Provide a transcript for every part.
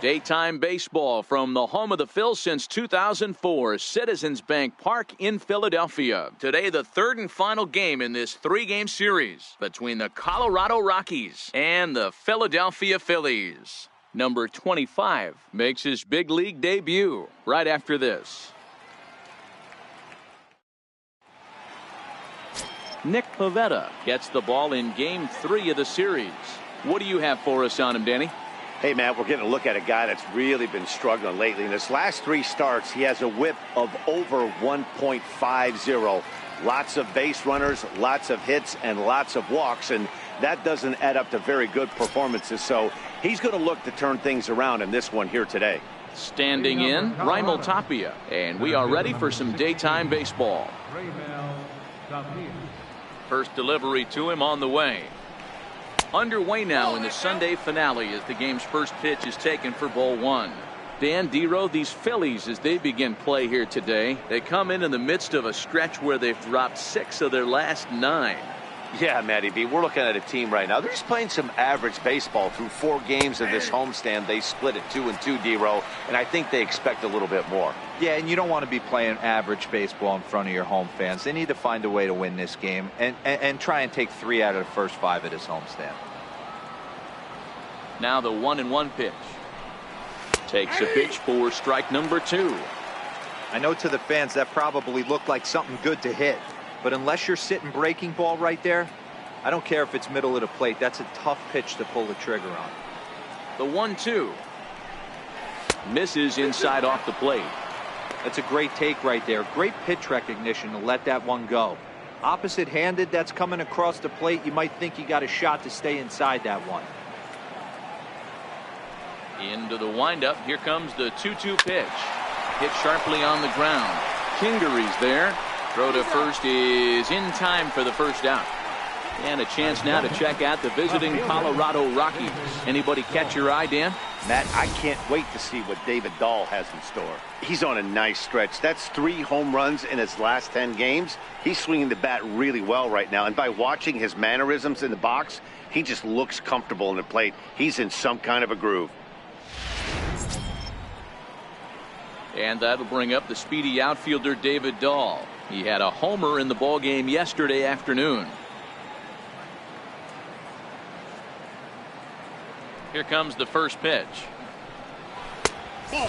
Daytime baseball from the home of the Phils since 2004, Citizens Bank Park in Philadelphia. Today, the third and final game in this three-game series between the Colorado Rockies and the Philadelphia Phillies. Number 25 makes his big league debut right after this. Nick Pivetta gets the ball in Game 3 of the series. What do you have for us on him, Danny? Hey, Matt, we're getting a look at a guy that's really been struggling lately. In his last 3 starts, he has a whip of over 1.50. Lots of base runners, lots of hits, and lots of walks, and that doesn't add up to very good performances. So he's going to look to turn things around in this one here today. Standing in, Raimel Tapia, and we are ready for some daytime baseball. First delivery to him on the way. Underway now in the Sunday finale as the game's first pitch is taken for ball 1. Dan Dero, these Phillies, as they begin play here today, they come in the midst of a stretch where they've dropped 6 of their last 9. Yeah, Matty B, we're looking at a team right now. They're just playing some average baseball through 4 games of this homestand. They split it 2-2, Dero, and I think they expect a little bit more. Yeah, and you don't want to be playing average baseball in front of your home fans. They need to find a way to win this game and try and take 3 out of the first 5 of this homestand. Now the 1-1 pitch. Takes a pitch for strike number 2. I know to the fans that probably looked like something good to hit. But unless you're sitting breaking ball right there, I don't care if it's middle of the plate. That's a tough pitch to pull the trigger on. The 1-2. Misses inside off the plate. That's a great take right there. Great pitch recognition to let that one go. Opposite-handed, that's coming across the plate. You might think you got a shot to stay inside that one. Into the windup. Here comes the 2-2 pitch. Hit sharply on the ground. Kingery's there. Throw to first is in time for the first out. And a chance now to check out the visiting Colorado Rockies. Anybody catch your eye, Dan? Matt, I can't wait to see what David Dahl has in store. He's on a nice stretch. That's 3 home runs in his last 10 games. He's swinging the bat really well right now. And by watching his mannerisms in the box, he just looks comfortable in the plate. He's in some kind of a groove. And that'll bring up the speedy outfielder David Dahl. He had a homer in the ballgame yesterday afternoon. Here comes the first pitch.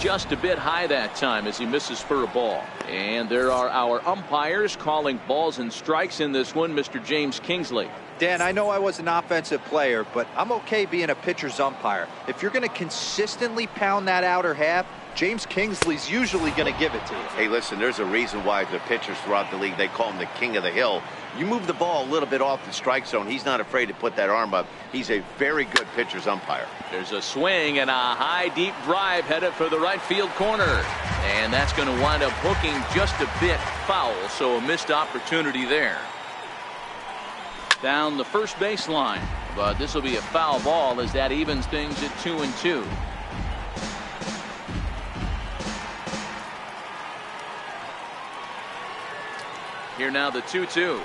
Just a bit high that time as he misses for a ball. And there are our umpires calling balls and strikes in this one, Mr. James Kingsley. Dan, I know I was an offensive player, but I'm okay being a pitcher's umpire. If you're going to consistently pound that outer half, James Kingsley's usually going to give it to you. Hey, listen, there's a reason why the pitchers throughout the league, they call him the king of the hill. You move the ball a little bit off the strike zone, he's not afraid to put that arm up. He's a very good pitcher's umpire. There's a swing and a high, deep drive headed for the right field corner. And that's going to wind up hooking just a bit foul, so a missed opportunity there. Down the first baseline, but this will be a foul ball as that evens things at 2-2. Here now the 2-2.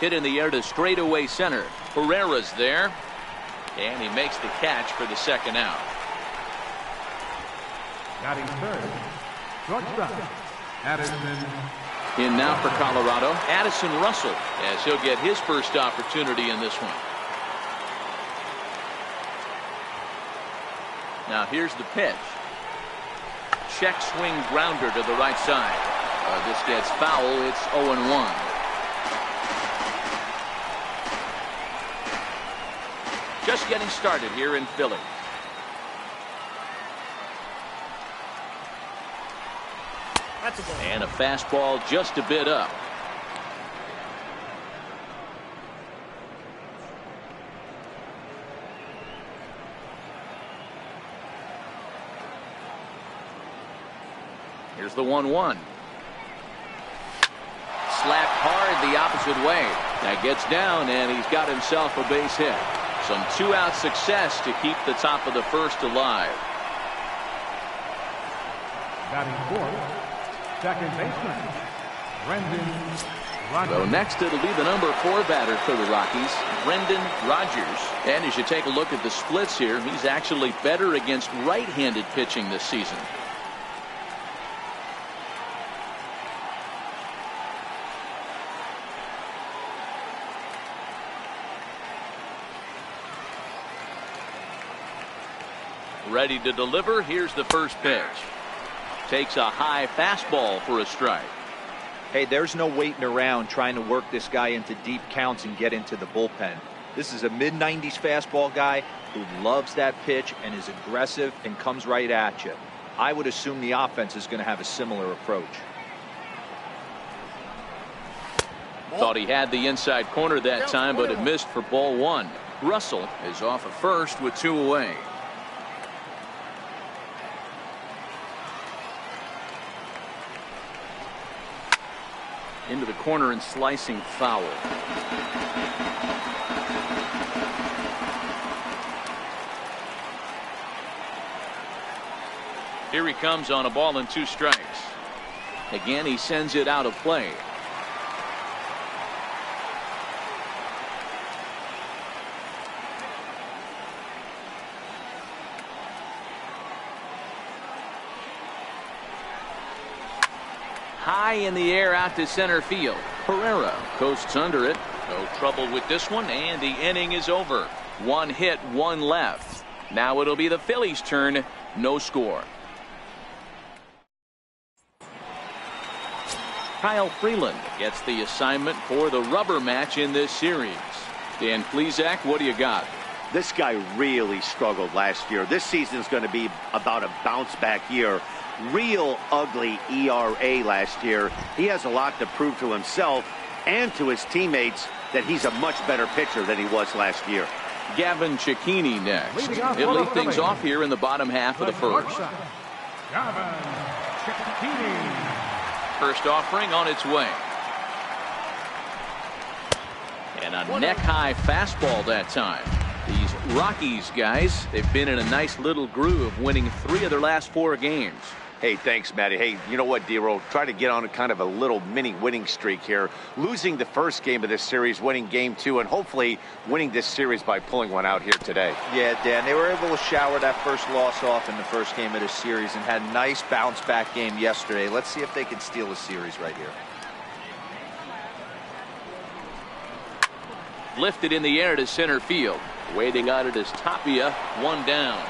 Hit in the air to straightaway center. Herrera's there, and he makes the catch for the second out. Batting third, shortstop, Addison. In now for Colorado, Addison Russell, as he'll get his first opportunity in this one. Now here's the pitch. Check swing grounder to the right side. This gets foul. It's 0-1. Just getting started here in Philly. And a fastball just a bit up. Here's the 1-1. Slapped hard the opposite way. That gets down, and he's got himself a base hit. Some 2-out success to keep the top of the first alive. Batting fourth, second baseman, Brendan So next it'll be the number 4 batter for the Rockies, Brendan Rodgers. And as you take a look at the splits here, he's actually better against right-handed pitching this season. Ready to deliver. Here's the first pitch. Takes a high fastball for a strike. Hey, there's no waiting around trying to work this guy into deep counts and get into the bullpen. This is a mid-90s fastball guy who loves that pitch and is aggressive and comes right at you. I would assume the offense is going to have a similar approach. Thought he had the inside corner that time, but it missed for ball 1. Russell is off at first with 2 away. Into the corner and slicing foul. Here he comes on a ball and 2 strikes. Again, he sends it out of play. High in the air out to center field. Pereira coasts under it. No trouble with this one, and the inning is over. 1 hit, 1 left. Now it'll be the Phillies' turn. No score. Kyle Freeland gets the assignment for the rubber match in this series. Dan Plesac, what do you got? This guy really struggled last year. This season is going to be about a bounce back year. Real ugly ERA last year. He has a lot to prove to himself and to his teammates that he's a much better pitcher than he was last year. Gavin Cecchini next. He'll lead things off here in the bottom half of the first. Gavin Cecchini. First offering on its way. And a neck-high fastball that time. These Rockies guys, they've been in a nice little groove, winning 3 of their last 4 games. Hey, thanks, Matty. Hey, you know what, D-Roll? Try to get on a kind of a little mini winning streak here. Losing the first game of this series, winning game 2, and hopefully winning this series by pulling one out here today. Yeah, Dan, they were able to shower that first loss off in the first game of this series and had a nice bounce-back game yesterday. Let's see if they can steal a series right here. Lifted in the air to center field. Waiting on it is Tapia. 1 down.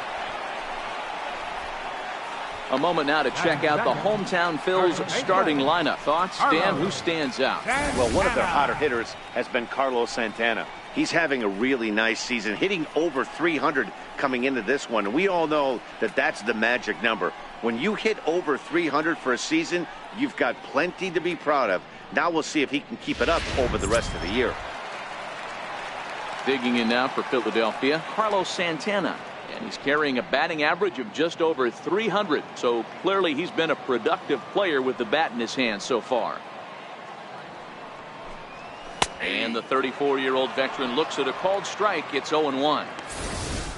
A moment now to check out the hometown Phils starting lineup. Thoughts, Dan? Who stands out? Well, one of their hotter hitters has been Carlos Santana. He's having a really nice season, hitting over 300 coming into this one. And we all know that that's the magic number. When you hit over 300 for a season, you've got plenty to be proud of. Now we'll see if he can keep it up over the rest of the year. Digging in now for Philadelphia, Carlos Santana. And he's carrying a batting average of just over 300. So clearly he's been a productive player with the bat in his hand so far. And the 34-year-old veteran looks at a called strike. It's 0-1.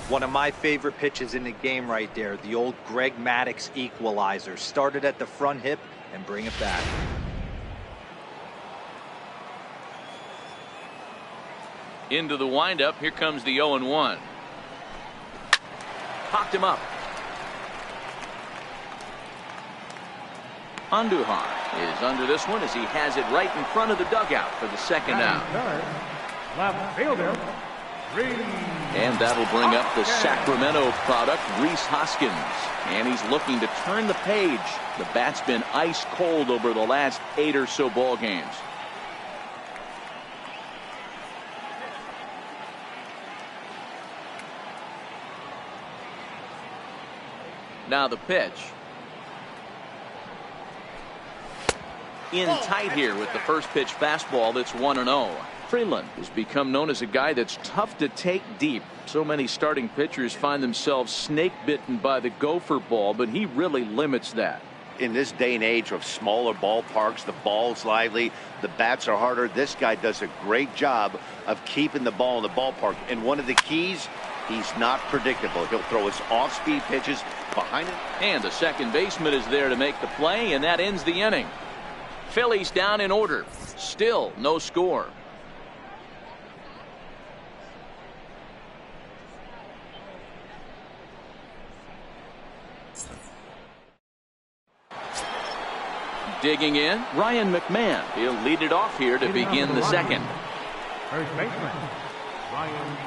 One of my favorite pitches in the game right there. The old Greg Maddux equalizer. Started at the front hip and bring it back. Into the windup. Here comes the 0-1. Popped him up. Andujar is under this one as he has it right in front of the dugout for the second out. Left fielder, And that'll bring up the Sacramento product, Rhys Hoskins. And he's looking to turn the page. The bat's been ice cold over the last 8 or so ball games. Now the pitch. In tight here with the first pitch fastball that's 1-0. Freeland has become known as a guy that's tough to take deep. So many starting pitchers find themselves snake bitten by the gopher ball, but he really limits that. In this day and age of smaller ballparks, the ball's lively, the bats are harder. This guy does a great job of keeping the ball in the ballpark. And one of the keys, he's not predictable. He'll throw his off-speed pitches behind him. And the second baseman is there to make the play, and that ends the inning. Phillies down in order. Still no score. Digging in, Ryan McMahon. He'll lead it off here to begin the second. First baseman, Ryan McMahon.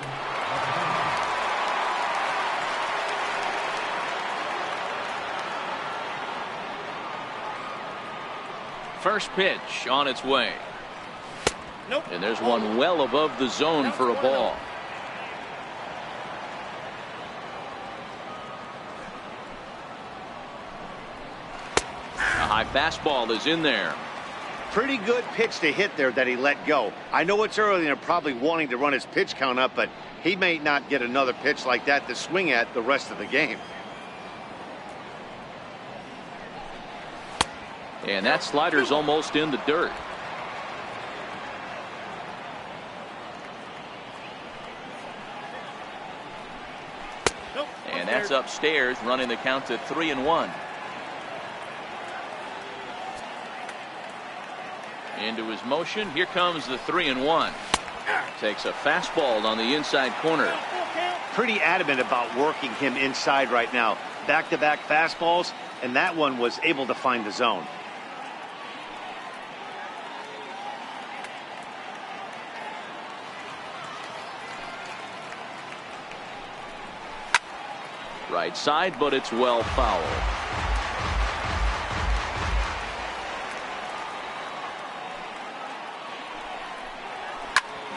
First pitch on its way. Nope. And there's one well above the zone for a ball. A high fastball is in there. Pretty good pitch to hit there that he let go. I know it's early and they're probably wanting to run his pitch count up, but he may not get another pitch like that to swing at the rest of the game. And that slider's almost in the dirt. And that's upstairs, running the count to 3-1. Into his motion. Here comes the 3-1. Takes a fastball on the inside corner. Pretty adamant about working him inside right now. Back-to-back fastballs, and that one was able to find the zone. Right side, but it's well foul.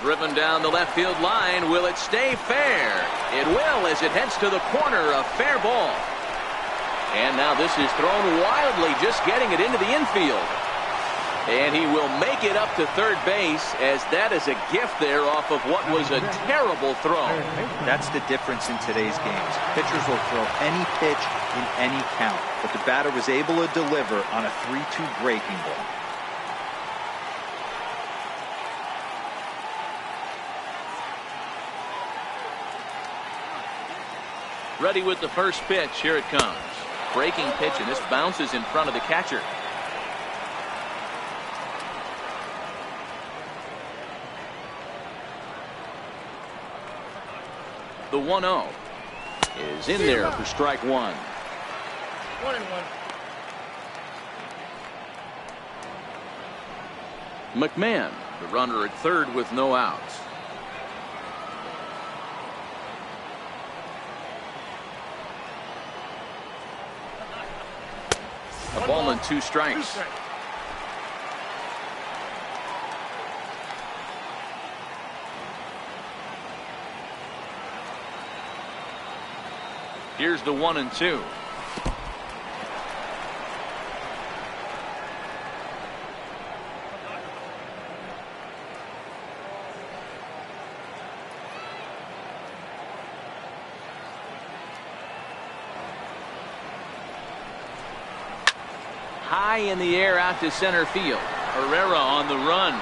Driven down the left field line. Will it stay fair? It will, as it heads to the corner. A fair ball. And now this is thrown wildly, just getting it into the infield. And he will make it up to third base, as that is a gift there off of what was a terrible throw. That's the difference in today's games. Pitchers will throw any pitch in any count, but the batter was able to deliver on a 3-2 breaking ball. Ready with the first pitch. Here it comes. Breaking pitch, and this bounces in front of the catcher. The 1-0 is in there for strike one. 1-1. McMahon, the runner at third with no outs. A ball and 2 strikes. Here's the 1-2. High in the air out to center field. Herrera on the run.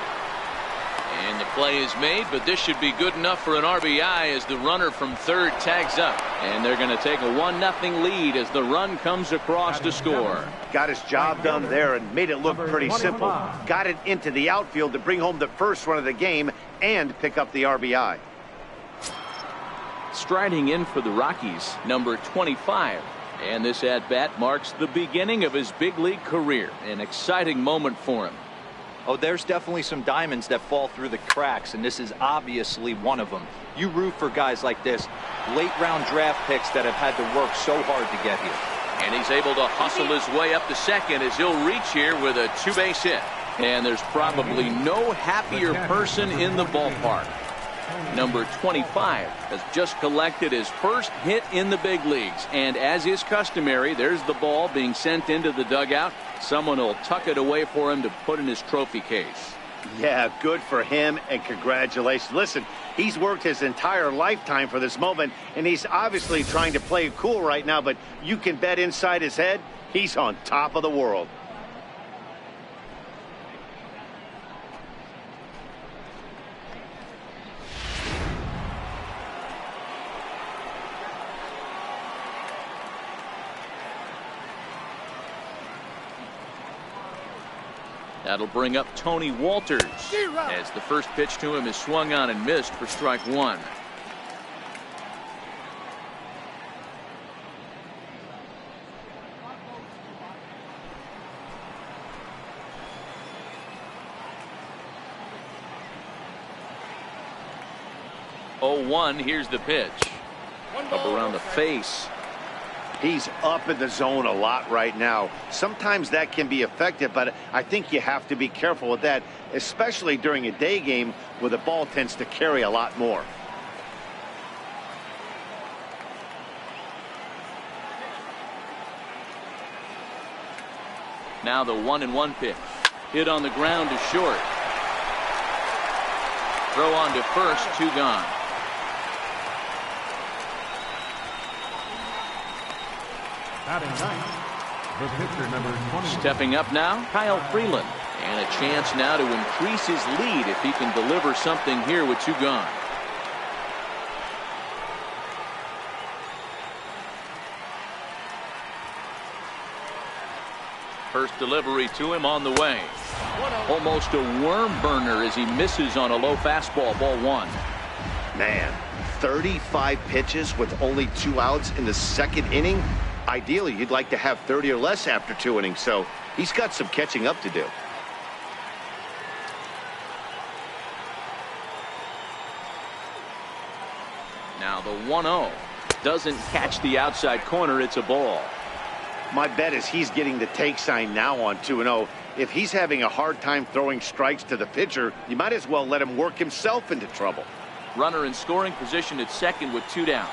And the play is made, but this should be good enough for an RBI as the runner from third tags up. And they're going to take a 1-0 lead as the run comes across to score. Got his job done there and made it look pretty simple. Got it into the outfield to bring home the first run of the game and pick up the RBI. Striding in for the Rockies, number 25. And this at-bat marks the beginning of his big league career. An exciting moment for him. Oh, there's definitely some diamonds that fall through the cracks, and this is obviously one of them. You root for guys like this, late-round draft picks that have had to work so hard to get here. And he's able to hustle his way up to second as he'll reach here with a 2-base hit. And there's probably no happier person in the ballpark. Number 25 has just collected his first hit in the big leagues. And as is customary, there's the ball being sent into the dugout. Someone will tuck it away for him to put in his trophy case. Yeah, good for him, and congratulations. Listen, he's worked his entire lifetime for this moment, and he's obviously trying to play it cool right now, but you can bet inside his head, he's on top of the world. That'll bring up Tony Walters as the first pitch to him is swung on and missed for strike one. Oh, 1. Here's the pitch. Up around the face. He's up in the zone a lot right now. Sometimes that can be effective, but I think you have to be careful with that, especially during a day game where the ball tends to carry a lot more. Now the 1-1 pitch. Hit on the ground to short. Throw on to first, 2 gone. Batting ninth, the pitcher number 20. Stepping up now, Kyle Freeland. And a chance now to increase his lead if he can deliver something here with 2 gone. First delivery to him on the way. Almost a worm burner as he misses on a low fastball, ball 1. Man, 35 pitches with only 2 outs in the second inning. Ideally, you'd like to have 30 or less after 2 innings, so he's got some catching up to do. Now the 1-0 doesn't catch the outside corner. It's a ball. My bet is he's getting the take sign now on 2-0. If he's having a hard time throwing strikes to the pitcher, you might as well let him work himself into trouble. Runner in scoring position at second with 2 down.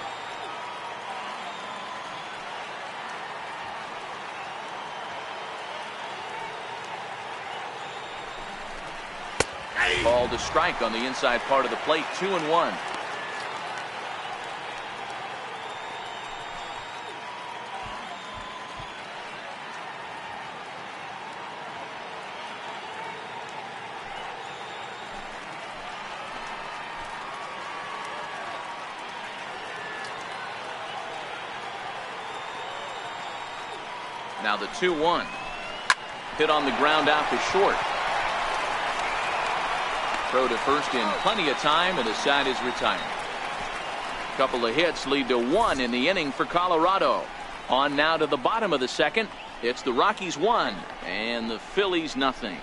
Ball to strike on the inside part of the plate. 2-1. Now the 2-1. Hit on the ground out to short. Throw to first in plenty of time, and the side is retired. Couple of hits lead to 1 in the inning for Colorado. On now to the bottom of the second. It's the Rockies 1 and the Phillies nothing.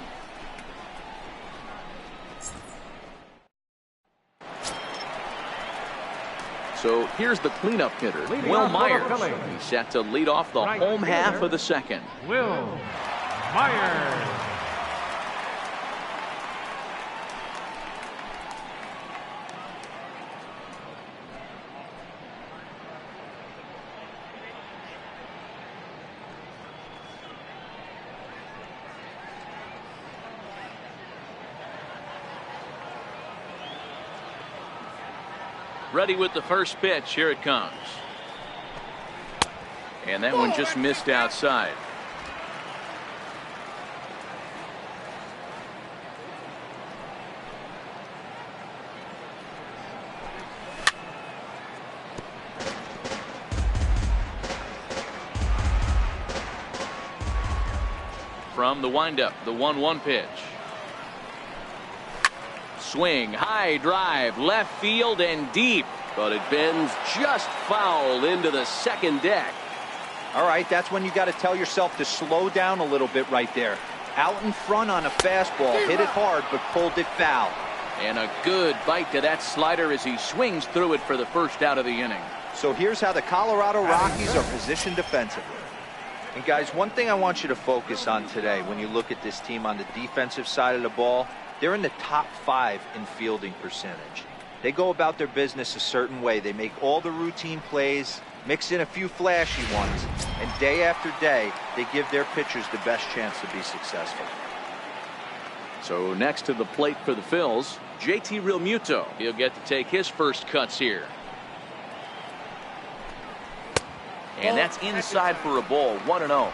So here's the cleanup hitter, Will Myers. He's set to lead off the home half of the second. Will Myers. Ready with the first pitch. Here it comes. And that one just missed outside. From the windup, the 1-1 pitch. Swing, high drive, left field and deep, but it bends just foul into the second deck. All right, that's when you got to tell yourself to slow down a little bit right there. Out in front on a fastball, hit it hard, but pulled it foul. And a good bite to that slider as he swings through it for the first out of the inning. So here's how the Colorado Rockies are positioned defensively. And guys, one thing I want you to focus on today when you look at this team on the defensive side of the ball, they're in the top 5 in fielding percentage. They go about their business a certain way. They make all the routine plays, mix in a few flashy ones, and day after day, they give their pitchers the best chance to be successful. So next to the plate for the Phils, JT Realmuto. He'll get to take his first cuts here. And that's inside for a ball, 1-0.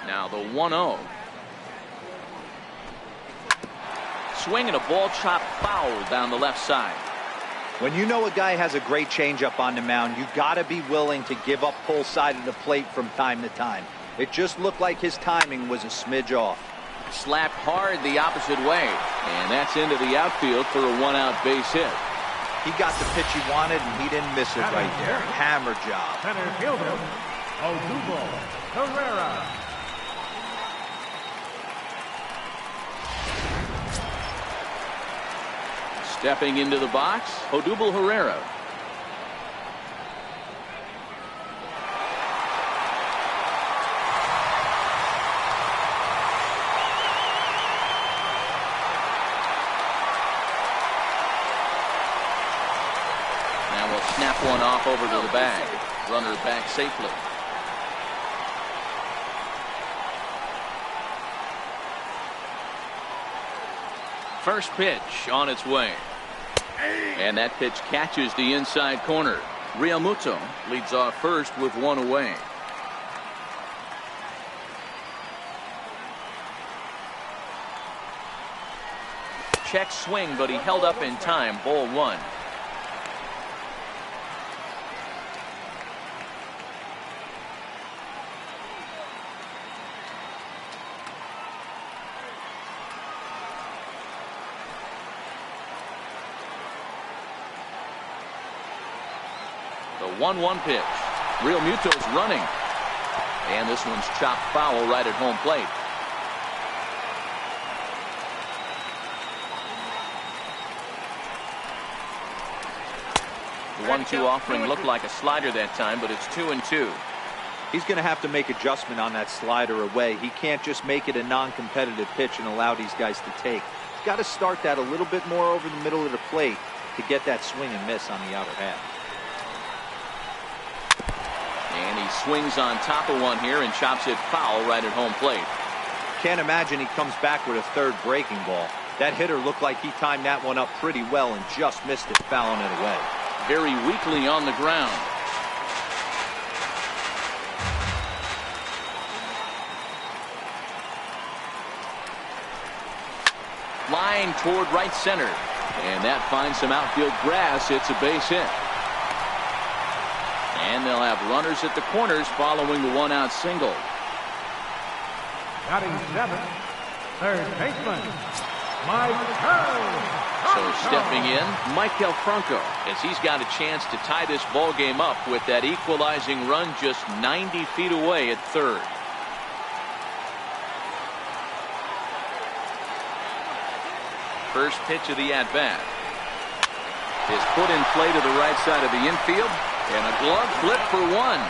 Now the 1-0. Swing and a ball chopped foul down the left side. When you know a guy has a great changeup on the mound, you got to be willing to give up pull side of the plate from time to time. It just looked like his timing was a smidge off. Slapped hard the opposite way, and that's into the outfield for a 1-out base hit. He got the pitch he wanted, and he didn't miss it right there. Hammer job. Center fielder, Odubel Herrera. Stepping into the box, Odubel Herrera. Now we'll snap one off over to the bag. Runner back safely. First pitch on its way. And that pitch catches the inside corner. Realmuto leads off first with one away. Check swing, but he held up in time. Ball one. The 1-1 pitch. Realmuto's running. And this one's chopped foul right at home plate. The 1-2 offering looked like a slider that time, but it's 2-2. He's going to have to make adjustment on that slider away. He can't just make it a non-competitive pitch and allow these guys to take. He's got to start that a little bit more over the middle of the plate to get that swing and miss on the outer half. And he swings on top of one here and chops it foul right at home plate. Can't imagine he comes back with a third breaking ball. That hitter looked like he timed that one up pretty well and just missed it, fouling it away. Very weakly on the ground. Line toward right center. And that finds some outfield grass. It's a base hit. And they'll have runners at the corners following the 1-out single. Batting seventh, third baseman, Mike. So stepping in, Michael Franco, as he's got a chance to tie this ball game up with that equalizing run just 90 feet away at third. First pitch of the at-bat is put in play to the right side of the infield, and a glove flip for one.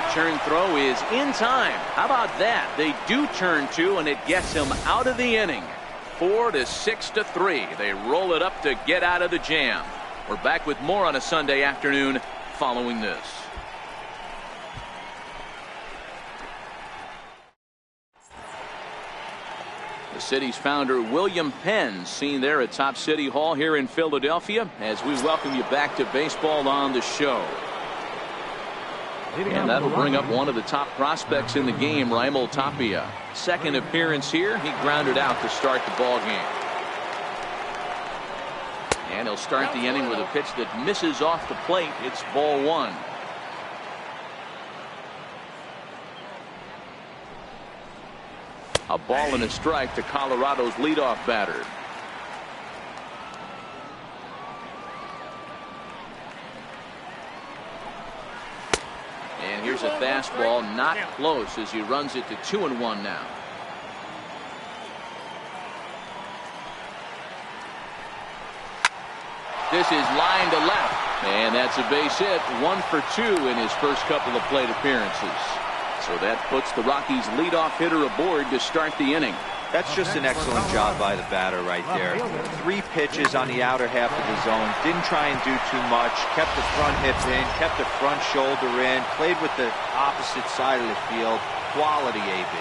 Return throw is in time. How about that? They do turn two, and it gets him out of the inning. 4-6-3. They roll it up to get out of the jam. We're back with more on a Sunday afternoon following this. The city's founder, William Penn, seen there at Top City Hall here in Philadelphia, as we welcome you back to baseball on the show. And that'll bring up one of the top prospects in the game, Raimel Tapia. Second appearance here. He grounded out to start the ball game. And he'll start the inning with a pitch that misses off the plate. It's ball one. A ball and a strike to Colorado's leadoff batter. And here's a fastball, not close, as he runs it to 2-1 now. This is line to left, and that's a base hit. 1 for 2 in his first couple of plate appearances. So that puts the Rockies leadoff hitter aboard to start the inning. That's just an excellent job by the batter right there. 3 pitches on the outer half of the zone. Didn't try and do too much. Kept the front hip in. Kept the front shoulder in. Played with the opposite side of the field. Quality AB.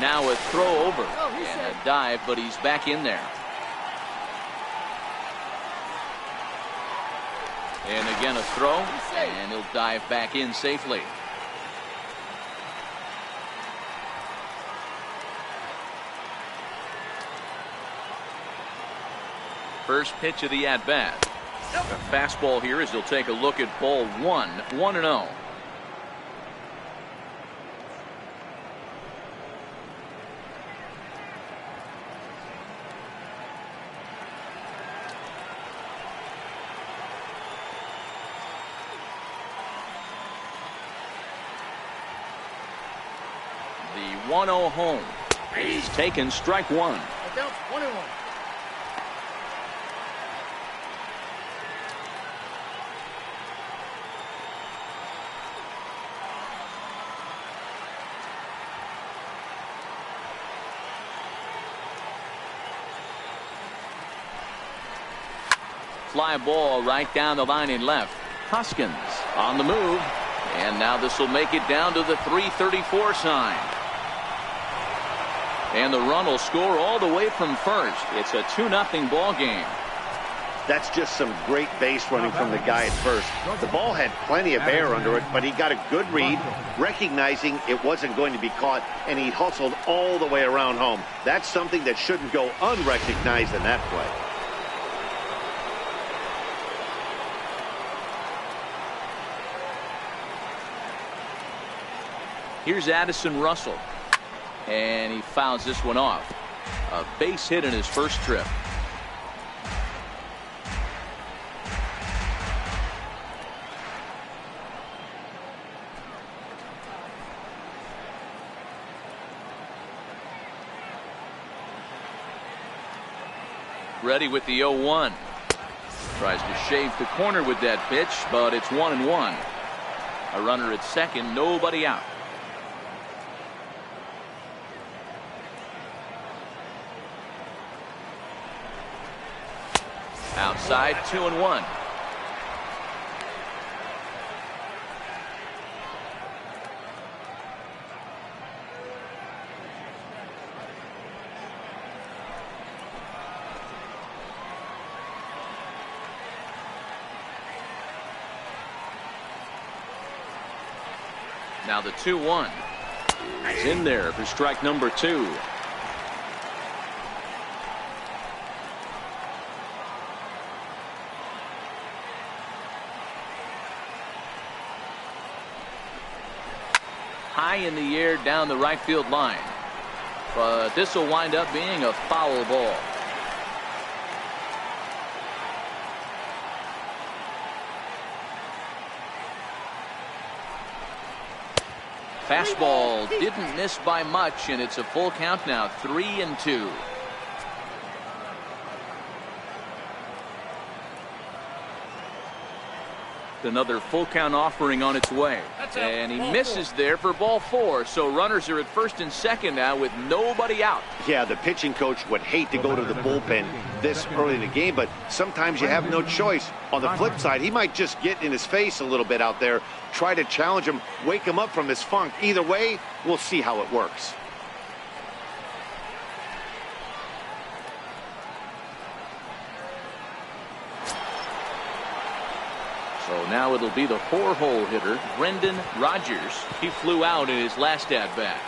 Now a throw over and a dive, but he's back in there. And again a throw, and he'll dive back in safely. First pitch of the at-bat. A fastball here as he'll take a look at ball 1, 1-0. The 1-0 home. He's taken strike 1. Down 1-1. Fly ball right down the line in left. Hoskins on the move, and now this will make it down to the 334 sign. And the run will score all the way from first. It's a 2-0 ball game. That's just some great base running from the guy at first. The ball had plenty of air under it, but he got a good read, recognizing it wasn't going to be caught, and he hustled all the way around home. That's something that shouldn't go unrecognized in that play. Here's Addison Russell, and he fouls this one off. A base hit in his first trip. Ready with the 0-1. Tries to shave the corner with that pitch, but it's 1-1. A runner at second, nobody out. Outside, 2-1. Now the 2-1 is in there for strike number 2. High in the air down the right field line, but this will wind up being a foul ball. Fastball didn't miss by much, and it's a full count now, 3-2. Another full count offering on its way, and he misses there for ball 4. So runners are at first and second now with nobody out. Yeah, the pitching coach would hate to go to the bullpen this early in the game, but sometimes you have no choice. On the flip side, he might just get in his face a little bit out there, try to challenge him, wake him up from his funk. Either way, we'll see how it works. So now it'll be the 4-hole hitter, Brendan Rodgers. He flew out in his last at-bat.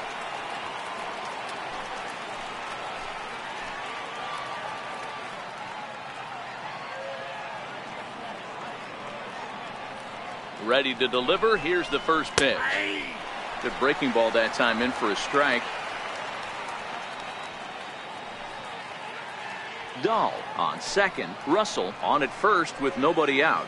Ready to deliver. Here's the first pitch. Good breaking ball that time, in for a strike. Dahl on second. Russell on at first with nobody out.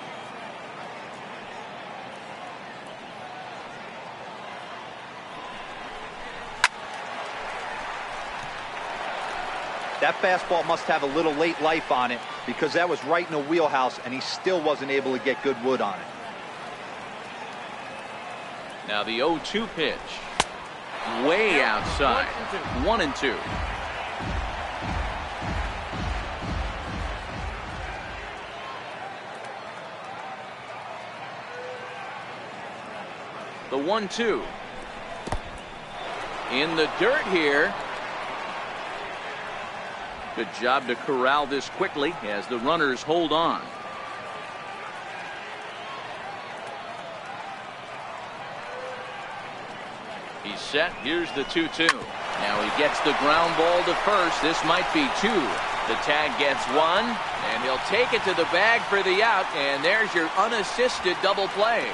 That fastball must have a little late life on it, because that was right in the wheelhouse and he still wasn't able to get good wood on it. Now the 0-2 pitch. Way outside. 1-2. The 1-2. in the dirt here. Good job to corral this quickly as the runners hold on. He's set. Here's the 2-2. Now he gets the ground ball to first. This might be 2. The tag gets 1, and he'll take it to the bag for the out, and there's your unassisted double play.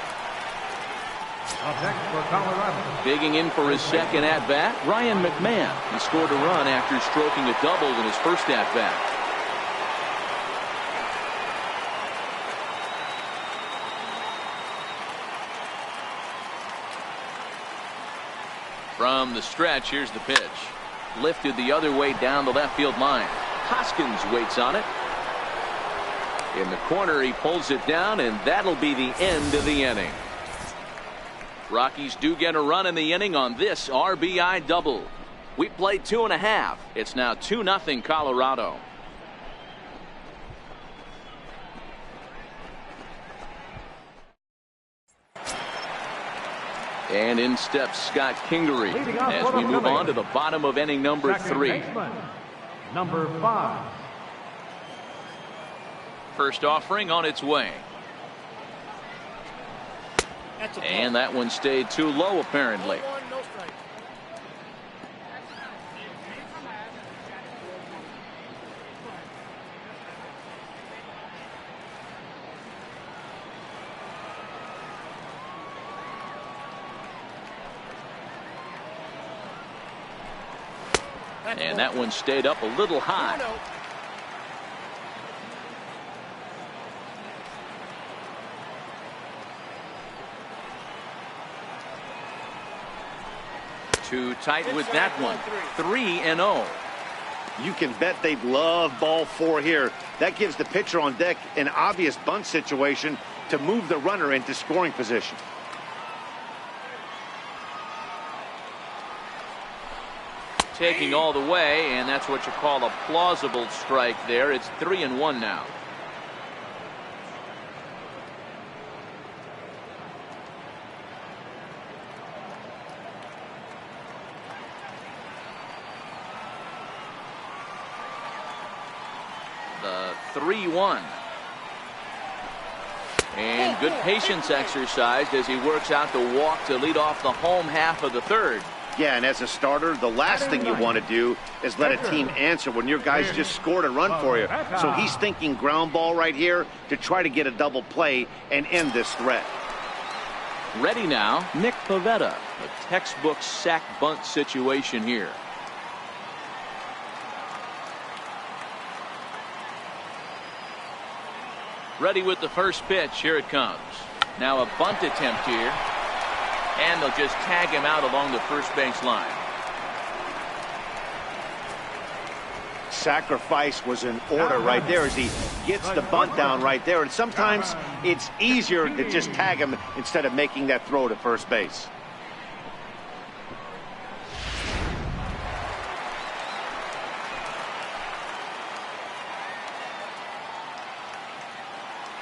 Up next for Colorado. Digging in for his second at-bat, Ryan McMahon. He scored a run after stroking a double in his first at-bat. From the stretch, here's the pitch. Lifted the other way down the left field line. Hoskins waits on it. In the corner, he pulls it down, and that'll be the end of the inning. Rockies do get a run in the inning on this RBI double. We played 2.5. It's now 2-0 Colorado. And in steps Scott Kingery as we move on to the bottom of inning number 3. Number 5. First offering on its way. And that one stayed too low apparently. And that one stayed up a little high. Too tight with that one. 3-0. You can bet they'd love ball 4 here. That gives the pitcher on deck an obvious bunt situation to move the runner into scoring position. Taking all the way, and that's what you call a plausible strike there. It's 3-1 now. The 3-1. And good patience exercised as he works out the walk to lead off the home half of the third. Yeah, and as a starter, the last thing you want to do is let a team answer when your guys just scored a run for you. So he's thinking ground ball right here to try to get a double play and end this threat. Ready now, Nick Pivetta. A textbook sack bunt situation here. Ready with the first pitch. Here it comes. Now a bunt attempt here. And they'll just tag him out along the first base line. Sacrifice was in order right there as he gets the bunt down right there. And sometimes it's easier to just tag him instead of making that throw to first base.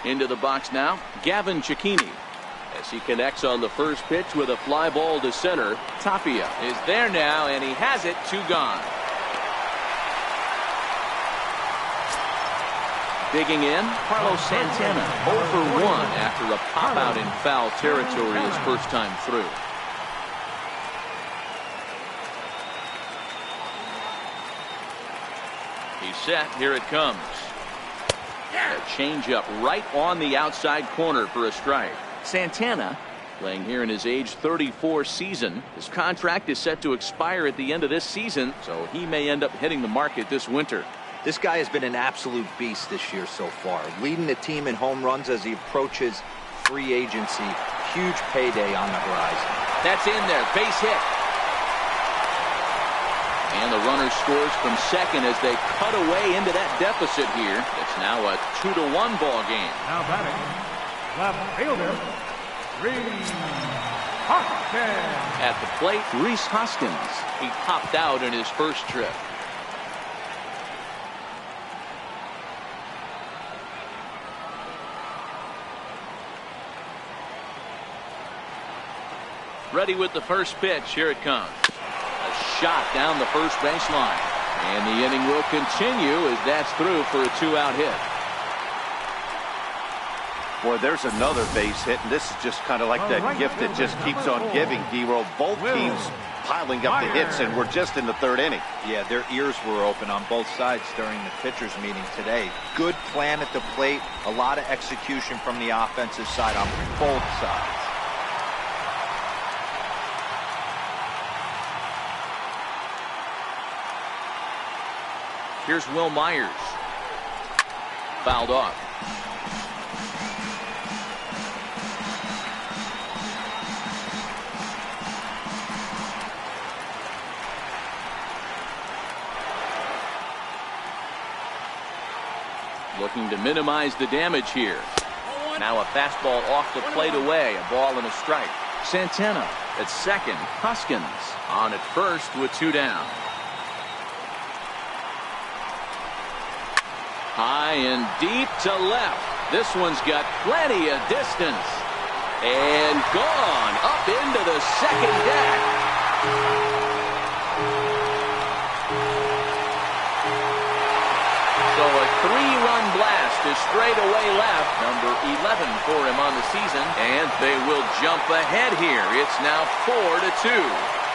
Into the box now, Gavin Cecchini. As he connects on the first pitch with a fly ball to center. Tapia is there now, and he has it. 2 gone. Digging in, Carlos Santana 0 for 1 after a pop out in foul territory his first time through. He's set. Here it comes. A changeup right on the outside corner for a strike. Santana playing here in his age 34 season. His contract is set to expire at the end of this season, so he may end up hitting the market this winter. This guy has been an absolute beast this year so far, leading the team in home runs as he approaches free agency. Huge payday on the horizon. That's in there. Base hit. And the runner scores from second as they cut away into that deficit here. It's now a 2-1 ball game. Now batting, left fielder, Rhys Hoskins. At the plate, Rhys Hoskins. He popped out in his first trip. Ready with the first pitch. Here it comes. A shot down the first baseline. And the inning will continue as that's through for a 2-out hit. Boy, there's another base hit, and this is just kind of like that gift that just keeps on giving, D-Roll. Both teams piling up the hits, and we're just in the third inning. Yeah, their ears were open on both sides during the pitchers meeting today. Good plan at the plate, a lot of execution from the offensive side on both sides. Here's Will Myers. Fouled off. Looking to minimize the damage here. Now a fastball off the plate away. A ball and a strike. Santana at second. Hoskins on at first with 2 down. High and deep to left. This one's got plenty of distance. And gone up into the second deck. So a 3-run blast to straightaway left. Number 11 for him on the season. And they will jump ahead here. It's now 4-2.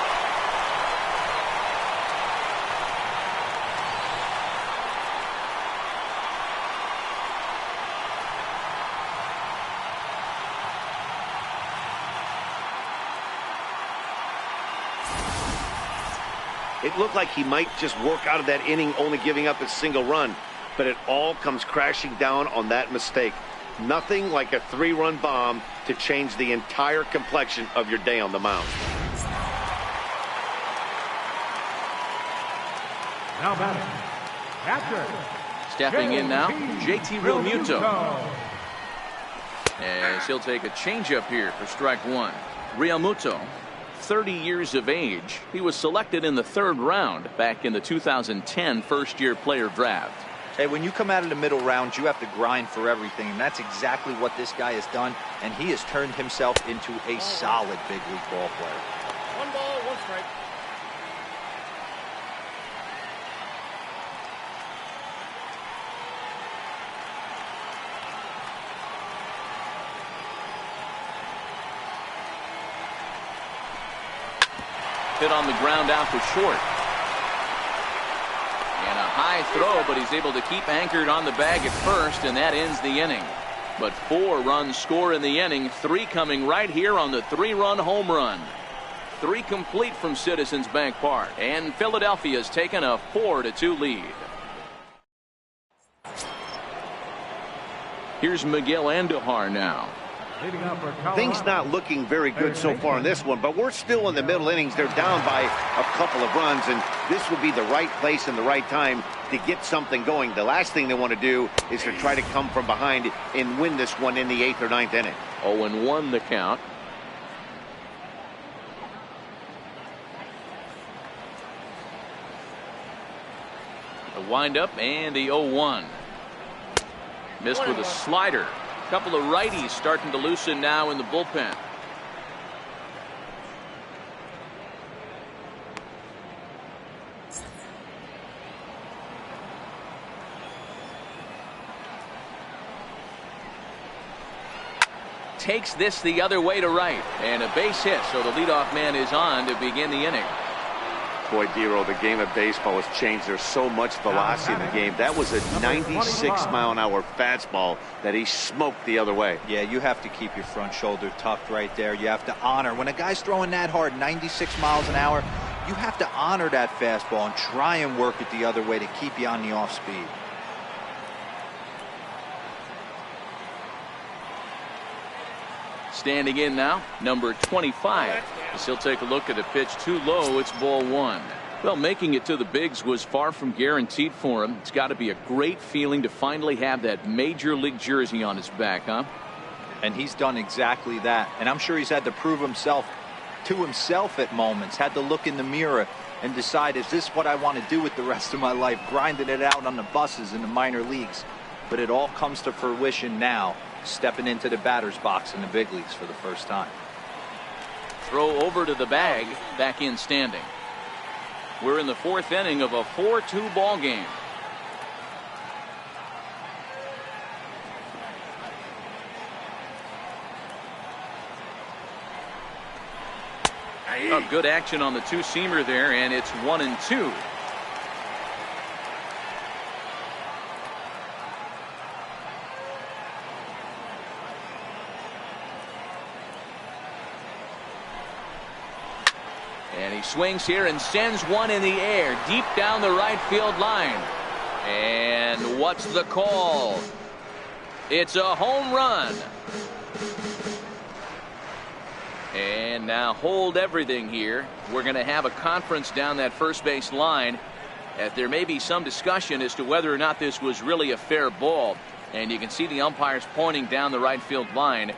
It looked like he might just work out of that inning, only giving up a single run, but it all comes crashing down on that mistake. Nothing like a 3-run bomb to change the entire complexion of your day on the mound. Now batting, catcher. Stepping in now, JT Realmuto. As he'll take a changeup here for strike 1. Realmuto, 30 years of age. He was selected in the 3rd round back in the 2010 first-year player draft. Hey, when you come out of the middle rounds, you have to grind for everything, and that's exactly what this guy has done, and he has turned himself into a solid big league ball player. 1 ball, 1 strike. Hit on the ground out to short. And a high throw, but he's able to keep anchored on the bag at first, and that ends the inning. But 4 runs score in the inning, 3 coming right here on the 3-run home run. 3 complete from Citizens Bank Park, and Philadelphia's taken a 4-2 lead. Here's Miguel Andujar now. Things not looking very good so far in this one, but we're still in the middle innings. They're down by a couple of runs, and this would be the right place and the right time to get something going. The last thing they want to do is to try to come from behind and win this one in the 8th or 9th inning. 0-1 the count. The windup and the 0-1. Missed with a slider. Couple of righties starting to loosen now in the bullpen. Takes this the other way to right, and a base hit, so the leadoff man is on to begin the inning. Boy, Dero, the game of baseball has changed. There's so much velocity in the game. That was a 96-mile-an-hour fastball that he smoked the other way. Yeah, you have to keep your front shoulder tucked right there. You have to honor. When a guy's throwing that hard, 96 miles an hour, you have to honor that fastball and try and work it the other way to keep you on the off speed. Standing in now, number 25. As he'll take a look at a pitch too low. It's ball 1. Well, making it to the bigs was far from guaranteed for him. It's got to be a great feeling to finally have that major league jersey on his back, huh? And he's done exactly that. And I'm sure he's had to prove himself to himself at moments. Had to look in the mirror and decide, is this what I want to do with the rest of my life? Grinding it out on the buses in the minor leagues. But it all comes to fruition now, stepping into the batter's box in the big leagues for the first time. Throw over to the bag, back in standing. We're in the fourth inning of a 4-2 ball game. A good action on the two-seamer there, and it's 1-2. And he swings here and sends one in the air deep down the right field line. And what's the call? It's a home run. And now hold everything here. We're going to have a conference down that first base line, as there may be some discussion as to whether or not this was really a fair ball. And you can see the umpires pointing down the right field line.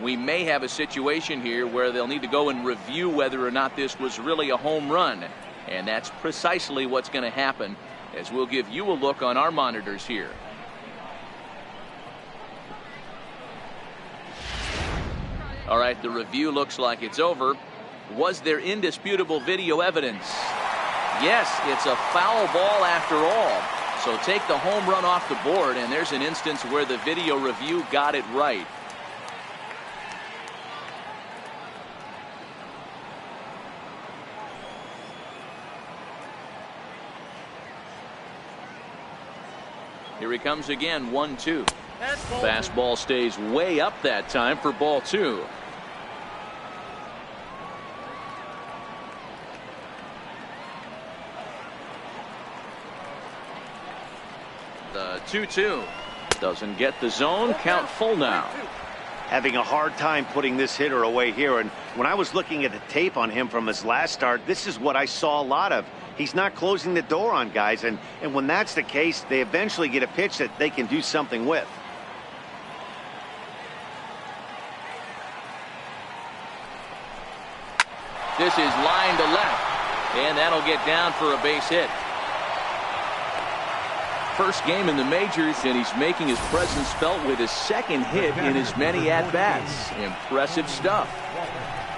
We may have a situation here where they'll need to go and review whether or not this was really a home run. And that's precisely what's going to happen, as we'll give you a look on our monitors here. All right, the review looks like it's over. Was there indisputable video evidence? Yes, it's a foul ball after all. So take the home run off the board, and there's an instance where the video review got it right. Here he comes again, 1-2. Fastball stays way up that time for ball 2. The 2-2 doesn't get the zone. Count full now. Having a hard time putting this hitter away here, and when I was looking at the tape on him from his last start, this is what I saw a lot of. He's not closing the door on guys, and when that's the case, they eventually get a pitch that they can do something with. This is line to left, and that'll get down for a base hit. First game in the majors, and he's making his presence felt with his second hit in as many at-bats. Impressive stuff.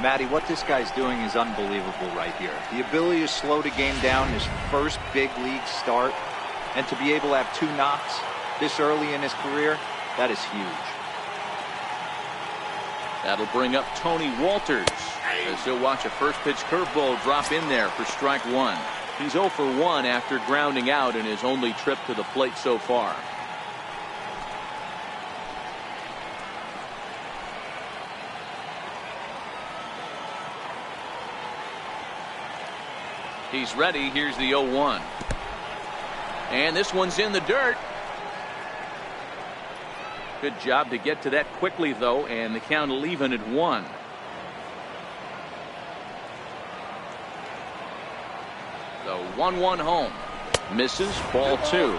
Matty, what this guy's doing is unbelievable right here. The ability to slow the game down, his first big league start, and to be able to have 2 knocks this early in his career, that is huge. That'll bring up Tony Walters, as he'll watch a first pitch curveball drop in there for strike 1. He's 0 for 1 after grounding out in his only trip to the plate so far. He's ready. Here's the 0-1. And this one's in the dirt. Good job to get to that quickly, though, and the count will even at 1. The 1-1 home. Misses, ball 2.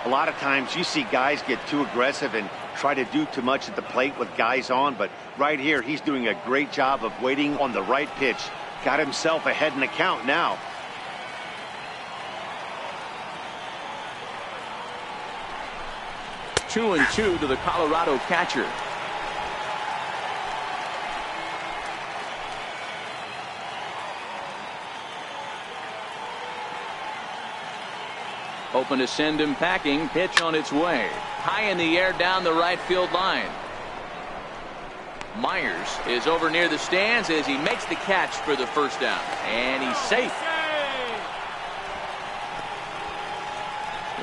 A lot of times you see guys get too aggressive and try to do too much at the plate with guys on, but right here he's doing a great job of waiting on the right pitch. Got himself ahead in the count now. Two and 2 to the Colorado catcher. Open to send him packing. Pitch on its way. High in the air down the right field line. Myers is over near the stands as he makes the catch for the first down. And he's safe.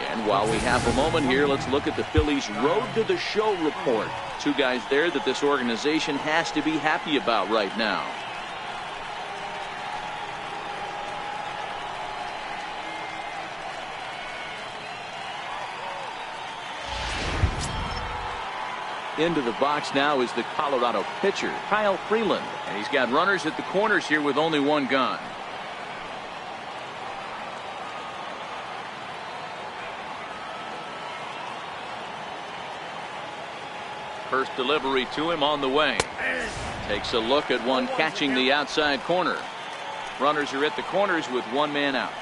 And while we have a moment here, let's look at the Phillies' Road to the Show report. 2 guys there that this organization has to be happy about right now. Into the box now is the Colorado pitcher, Kyle Freeland. And he's got runners at the corners here with only 1 gun. First delivery to him on the way. Takes a look at one catching the outside corner. Runners are at the corners with 1 man out.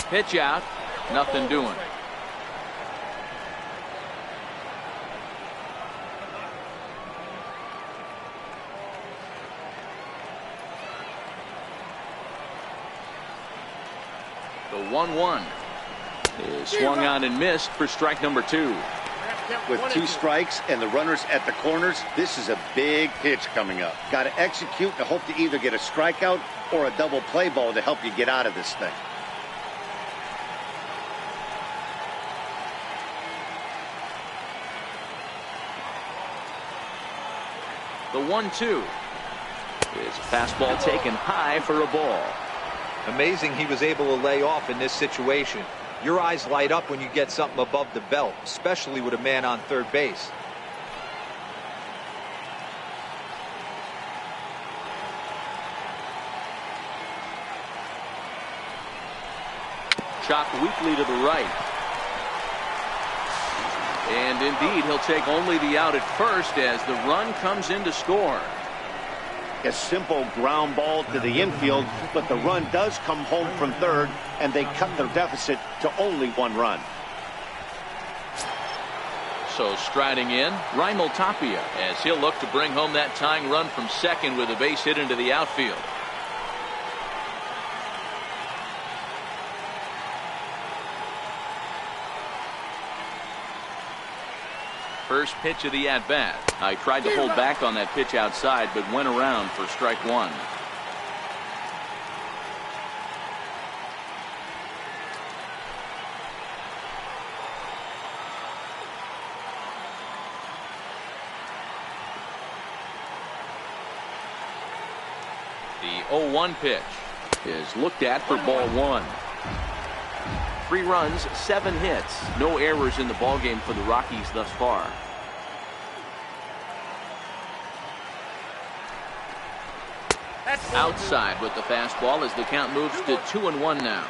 Pitch out. Nothing doing. The 1-1 is swung on and missed for strike number 2. With 2 strikes and the runners at the corners, this is a big pitch coming up. Got to execute and hope to either get a strikeout or a double play ball to help you get out of this thing. The 1-2 is a fastball taken high for a ball. Amazing he was able to lay off in this situation. Your eyes light up when you get something above the belt, especially with a man on third base. Chopped weakly to the right. And indeed, he'll take only the out at first as the run comes in to score. A simple ground ball to the infield, but the run does come home from third, and they cut their deficit to only 1 run. So striding in, Raimel Tapia, as he'll look to bring home that tying run from second with a base hit into the outfield. First pitch of the at-bat. I tried to hold back on that pitch outside, but went around for strike 1. The 0-1 pitch is looked at for ball 1. 3 runs, 7 hits. No errors in the ballgame for the Rockies thus far. Outside with the fastball as the count moves to 2-1 now.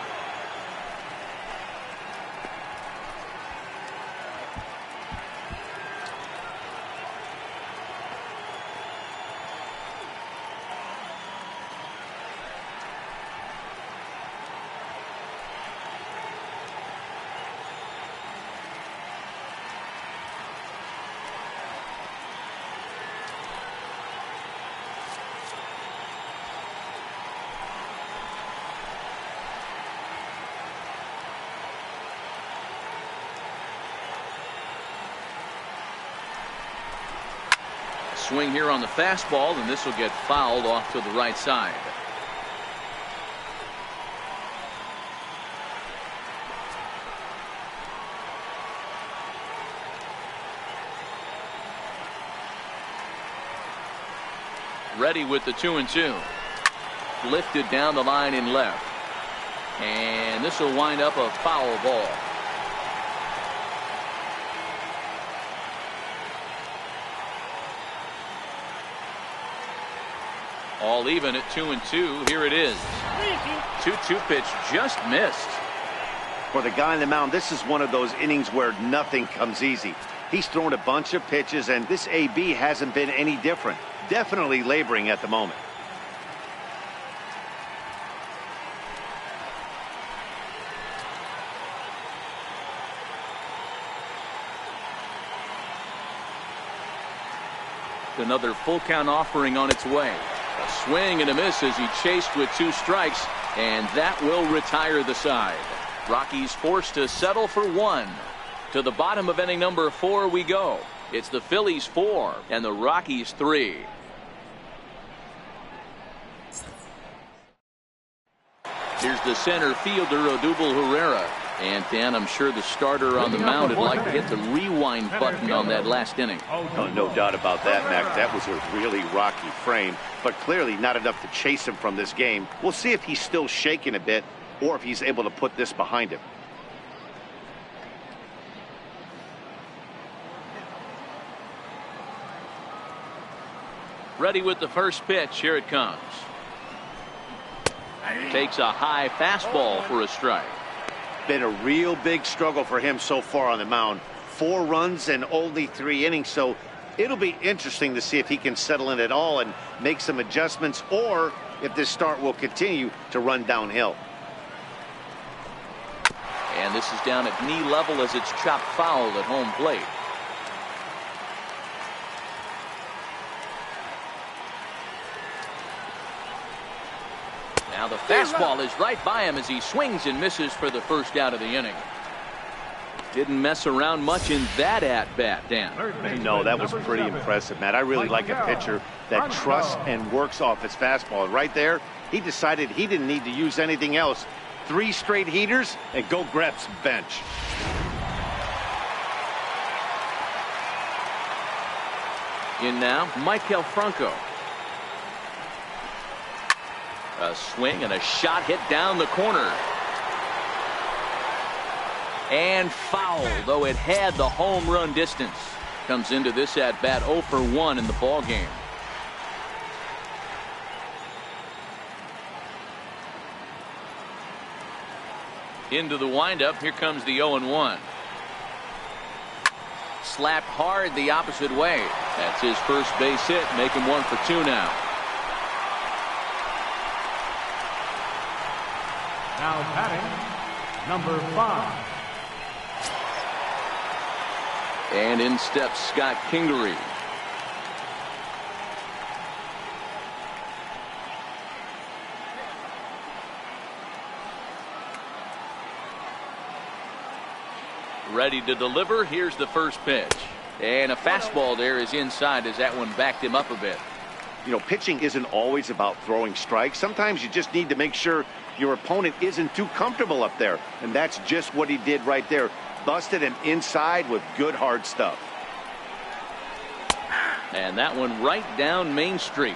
Swing here on the fastball, and this will get fouled off to the right side. Ready with the 2-2. Lifted down the line in left. And this will wind up a foul ball. All even at 2-2. Here it is. 2-2 pitch just missed. For the guy on the mound, this is one of those innings where nothing comes easy. He's thrown a bunch of pitches, and this AB hasn't been any different. Definitely laboring at the moment. Another full count offering on its way. A swing and a miss as he chased with 2 strikes, and that will retire the side. Rockies forced to settle for 1. To the bottom of inning number 4 we go. It's the Phillies 4 and the Rockies 3. Here's the center fielder, Odubel Herrera. And Dan, I'm sure the starter on the mound would like to hit the rewind button on that last inning. Oh, no doubt about that, Mac. That was a really rocky frame, but clearly not enough to chase him from this game. We'll see if he's still shaking a bit or if he's able to put this behind him. Ready with the first pitch. Here it comes. Takes a high fastball for a strike. Been a real big struggle for him so far on the mound. 4 runs and only 3 innings, so it'll be interesting to see if he can settle in at all and make some adjustments, or if this start will continue to run downhill. And this is down at knee level as it's chopped foul at home plate. Now the Fastball is right by him as he swings and misses for the first out of the inning. Didn't mess around much in that at-bat, Dan. No, that was pretty impressive, Matt. I really like a pitcher that trusts and works off his fastball. Right there, he decided he didn't need to use anything else. 3 straight heaters and go grab some bench. In now, Michael Franco. A swing and a shot hit down the corner. And foul, though it had the home run distance. Comes into this at-bat 0 for 1 in the ball game. Into the windup, here comes the 0-1. Slapped hard the opposite way. That's his first base hit, make him 1 for 2 now. Now batting, number 5. And in steps Scott Kingery. Ready to deliver. Here's the first pitch. And a fastball there is inside as that one backed him up a bit. You know, pitching isn't always about throwing strikes. Sometimes you just need to make sure your opponent isn't too comfortable up there. And that's just what he did right there. Busted him inside with good hard stuff. And that one right down Main Street.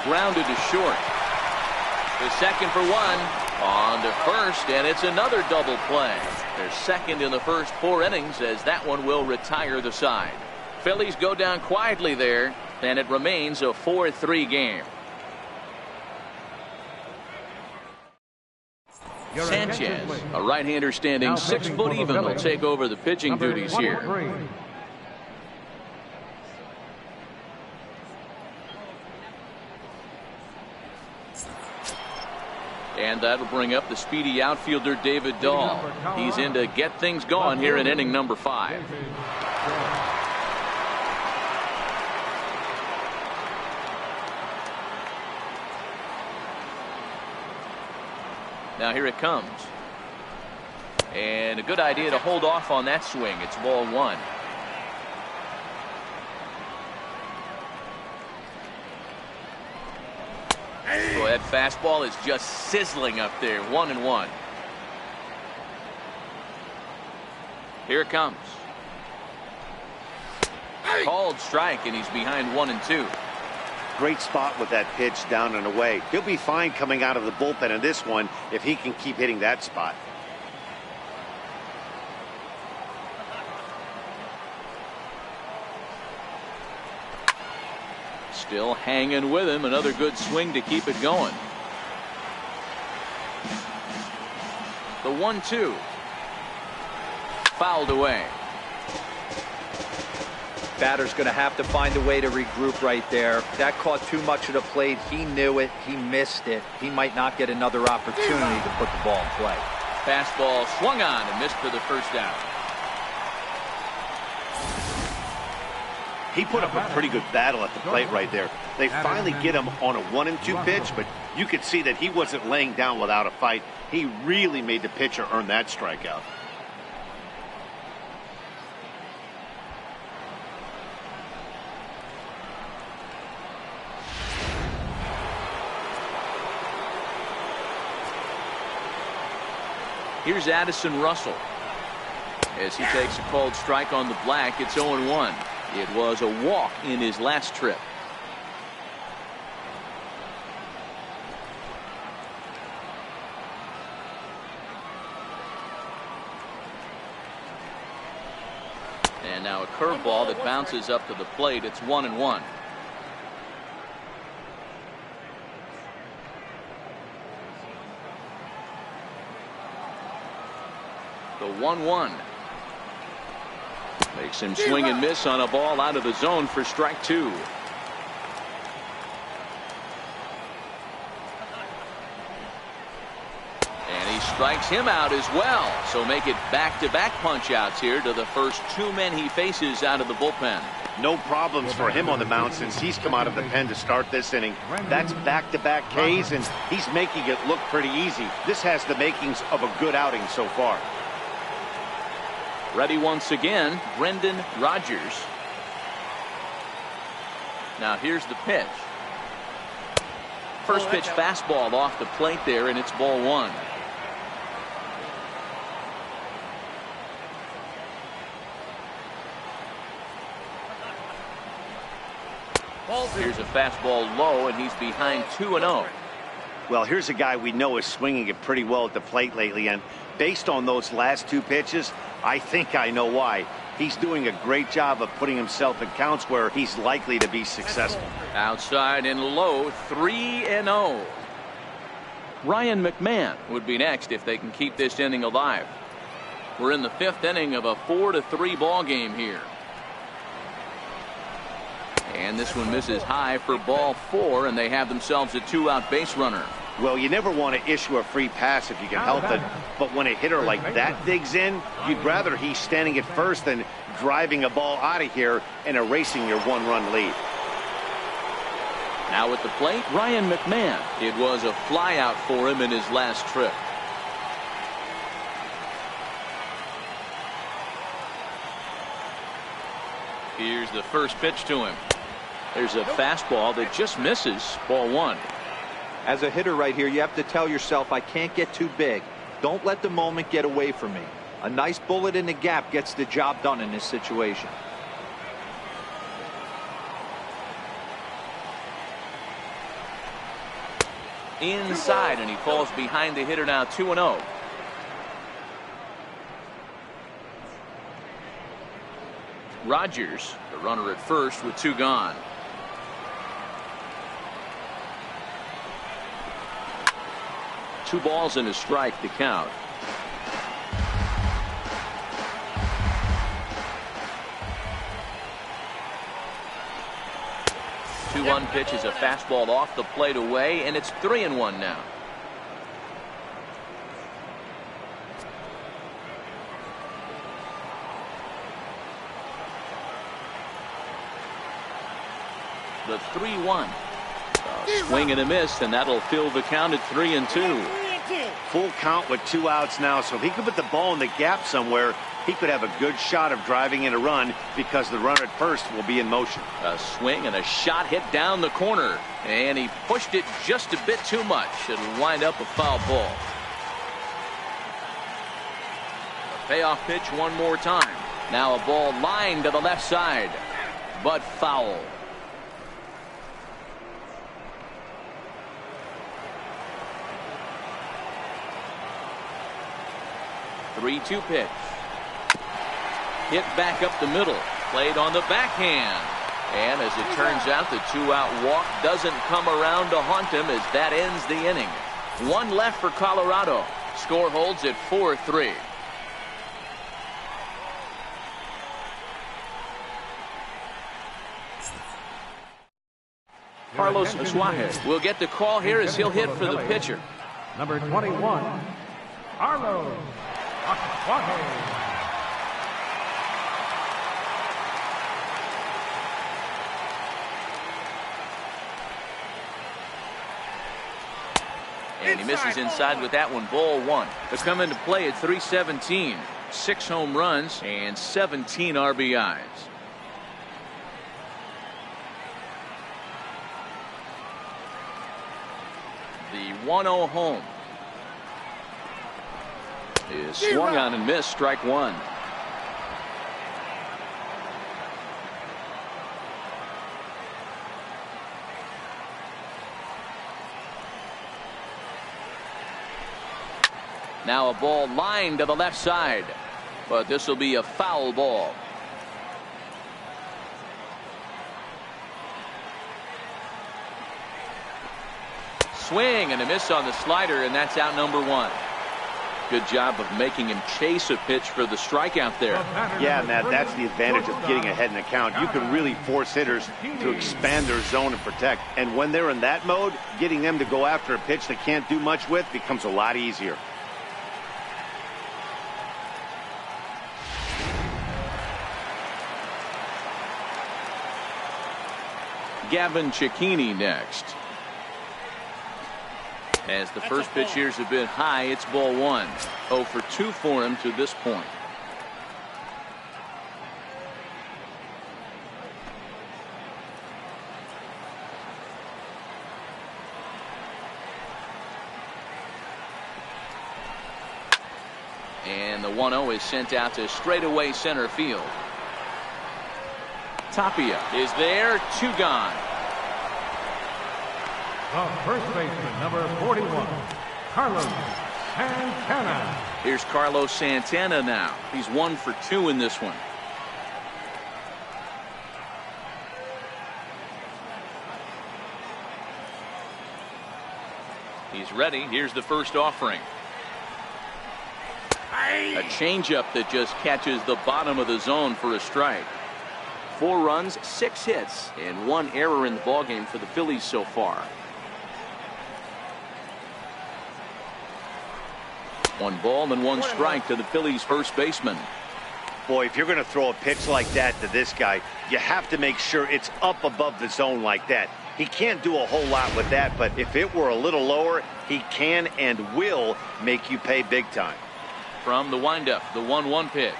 Grounded to short. The second for 1. On to first, and it's another double play. They're second in the first 4 innings as that one will retire the side. Phillies go down quietly there, and it remains a 4-3 game. Sanchez, a right-hander standing 6 foot even, will take over the pitching duties here. And that'll bring up the speedy outfielder David Dahl. He's in to get things going here in inning number 5. Now here it comes. And a good idea to hold off on that swing. It's ball 1. Boy, that fastball is just sizzling up there. 1-1. Here it comes. Called strike, and he's behind 1-2. Great spot with that pitch down and away. He'll be fine coming out of the bullpen in this one if he can keep hitting that spot. Still hanging with him. Another good swing to keep it going. The 1-2. Fouled away. Batter's going to have to find a way to regroup right there. That caught too much of the plate. He knew it. He missed it. He might not get another opportunity to put the ball in play. Fastball swung on and missed for the first out. He put up a pretty good battle at the plate right there. They finally get him on a 1-2 pitch, but you could see that he wasn't laying down without a fight. He really made the pitcher earn that strikeout. Here's Addison Russell. As he takes a called strike on the black, it's 0-1. It was a walk in his last trip. And now a curveball that bounces up to the plate. It's 1-1. The 1-1. Makes him swing and miss on a ball out of the zone for strike 2. strikes him out as well. So make it back-to-back punch-outs here to the first two men he faces out of the bullpen. No problems for him on the mound since he's come out of the pen to start this inning. That's back-to-back Ks, and he's making it look pretty easy. This has the makings of a good outing so far. Ready once again, Brendan Rodgers. Now here's the pitch. First pitch fastball off the plate there, and it's ball one. Here's a fastball low, and he's behind 2-0. Well, here's a guy we know is swinging it pretty well at the plate lately, and based on those last two pitches, I think I know why. He's doing a great job of putting himself in counts where he's likely to be successful. Outside and low, 3-0. Ryan McMahon would be next if they can keep this inning alive. We're in the fifth inning of a 4-3 ball game here. And this one misses high for ball four, and they have themselves a two-out base runner. Well, you never want to issue a free pass if you can help it, but when a hitter like that digs in, you'd rather he's standing at first than driving a ball out of here and erasing your one-run lead. Now at the plate, Ryan McMahon. It was a flyout for him in his last trip. Here's the first pitch to him. There's a fastball that just misses. Ball one. As a hitter right here, you have to tell yourself, I can't get too big. Don't let the moment get away from me. A nice bullet in the gap gets the job done in this situation. Inside, and he falls behind the hitter now, 2-0. Rodgers, the runner at first with two gone. Two balls and a strike to count. The 2-1 pitch is a fastball off the plate away, and it's 3-1 now. The 3-1. Swing and a miss, and that'll fill the count at 3-2. Full count with two outs now, so if he could put the ball in the gap somewhere, he could have a good shot of driving in a run because the runner at first will be in motion. A swing and a shot hit down the corner, and he pushed it just a bit too much. It'll wind up a foul ball. A payoff pitch one more time. Now a ball lined to the left side, but foul. 3-2 pitch. Hit back up the middle. Played on the backhand. And as it turns out, the two-out walk doesn't come around to haunt him as that ends the inning. One left for Colorado. Score holds at 4-3. Carlos Suarez will get the call here as he'll hit for the pitcher. Number 21, Carlos Suarez. And he misses inside with that one, ball one. They come into play at 317. 6 home runs and 17 RBIs. The 1-0 home is swung on and missed, strike one. Now a ball lined to the left side, but this will be a foul ball. Swing and a miss on the slider, and that's out number one. Good job of making him chase a pitch for the strikeout there. Yeah, Matt, that's the advantage of getting ahead in the count. You can really force hitters to expand their zone and protect. And when they're in that mode, getting them to go after a pitch they can't do much with becomes a lot easier. Gavin Cicchini next. As the first pitch here is a bit high, it's ball one. 0 for 2 for him to this point. And the 1-0 is sent out to straightaway center field. Tapia is there, 2 gone. The first baseman, number 41, Carlos Santana. Here's Carlos Santana now. He's 1 for 2 in this one. He's ready. Here's the first offering. A changeup that just catches the bottom of the zone for a strike. 4 runs, 6 hits, and 1 error in the ballgame for the Phillies so far. 1 ball and 1 strike to the Phillies first baseman. Boy, if you're going to throw a pitch like that to this guy, you have to make sure it's up above the zone like that. He can't do a whole lot with that, but if it were a little lower, he can and will make you pay big time. From the windup, the 1-1 pitch.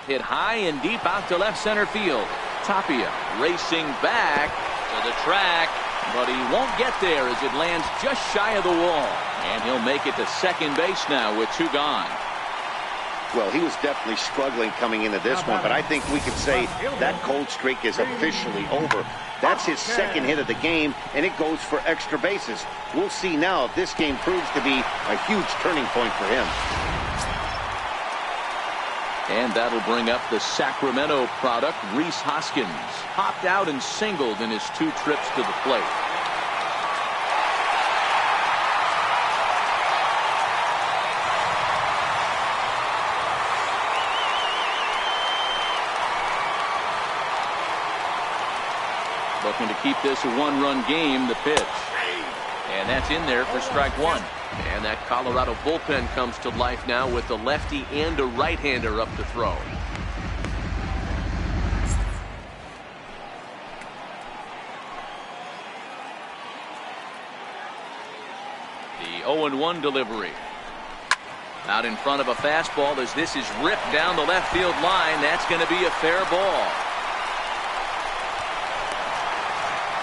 Hit high and deep out to left center field. Tapia racing back to the track, but he won't get there as it lands just shy of the wall. And he'll make it to second base now with 2 gone. Well, he was definitely struggling coming into this one, but I think we could say that cold streak is officially over. That's his second hit of the game, and it goes for extra bases. We'll see now if this game proves to be a huge turning point for him. And that'll bring up the Sacramento product, Rhys Hoskins. Popped out and singled in his 2 trips to the plate. Looking to keep this a 1-run game, the pitch. And that's in there for strike 1. And that Colorado bullpen comes to life now with a lefty and a right-hander up to throw. The 0-1 delivery. Out in front of a fastball as this is ripped down the left field line. That's going to be a fair ball.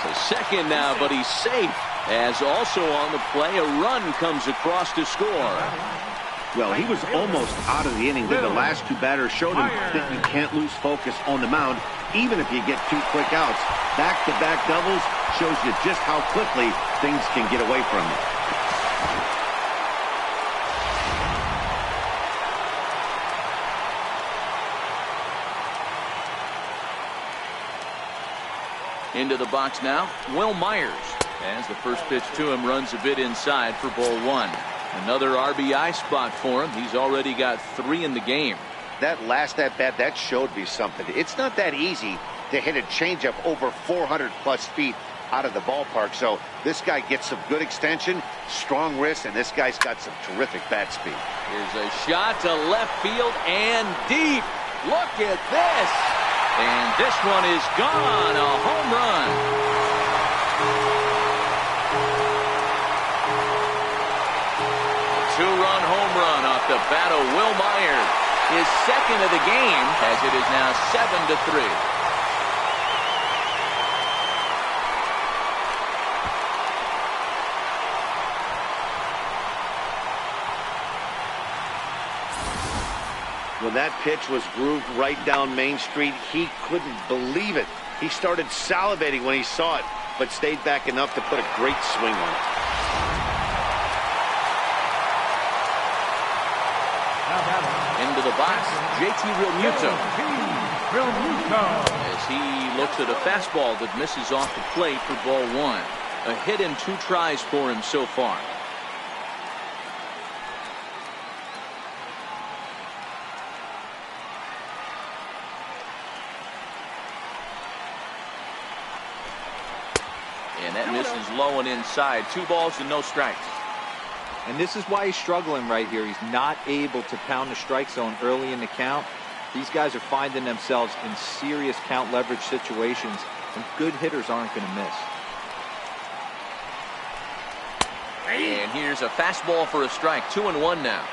To second now, but he's safe. As also on the play, a run comes across to score. Well, he was almost out of the inning, but the last 2 batters showed him that you can't lose focus on the mound, even if you get 2 quick outs. Back-to-back doubles shows you just how quickly things can get away from you. Into the box now, Will Myers. As the first pitch to him runs a bit inside for ball 1. Another RBI spot for him. He's already got 3 in the game. That last at-bat, that showed me something. It's not that easy to hit a changeup over 400-plus feet out of the ballpark. So this guy gets some good extension, strong wrist, and this guy's got some terrific bat speed. Here's a shot to left field and deep. Look at this. And this one is gone. A home run. Two-run home run off the bat of Will Myers. His second of the game, as it is now 7-3. When that pitch was grooved right down Main Street, he couldn't believe it. He started salivating when he saw it, but stayed back enough to put a great swing on it. Into the box, JT Realmuto. As he looks at a fastball that misses off the plate for ball 1. A hit and 2 tries for him so far. And that misses low and inside. 2 balls and no strikes. And this is why he's struggling right here. He's not able to pound the strike zone early in the count. These guys are finding themselves in serious count leverage situations Some good hitters aren't going to miss. And here's a fastball for a strike. 2-1 now.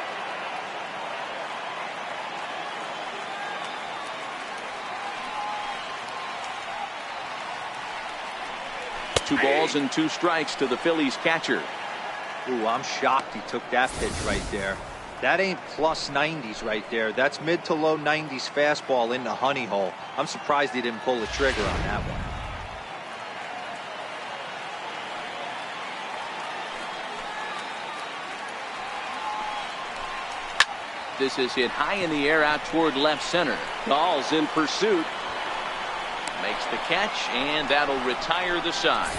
Two balls and two strikes to the Phillies catcher. Ooh, I'm shocked he took that pitch right there. That ain't plus 90s right there. That's mid to low 90s fastball in the honey hole. I'm surprised he didn't pull the trigger on that one. This is hit high in the air out toward left center. Dahl's in pursuit. Makes the catch, and that'll retire the side.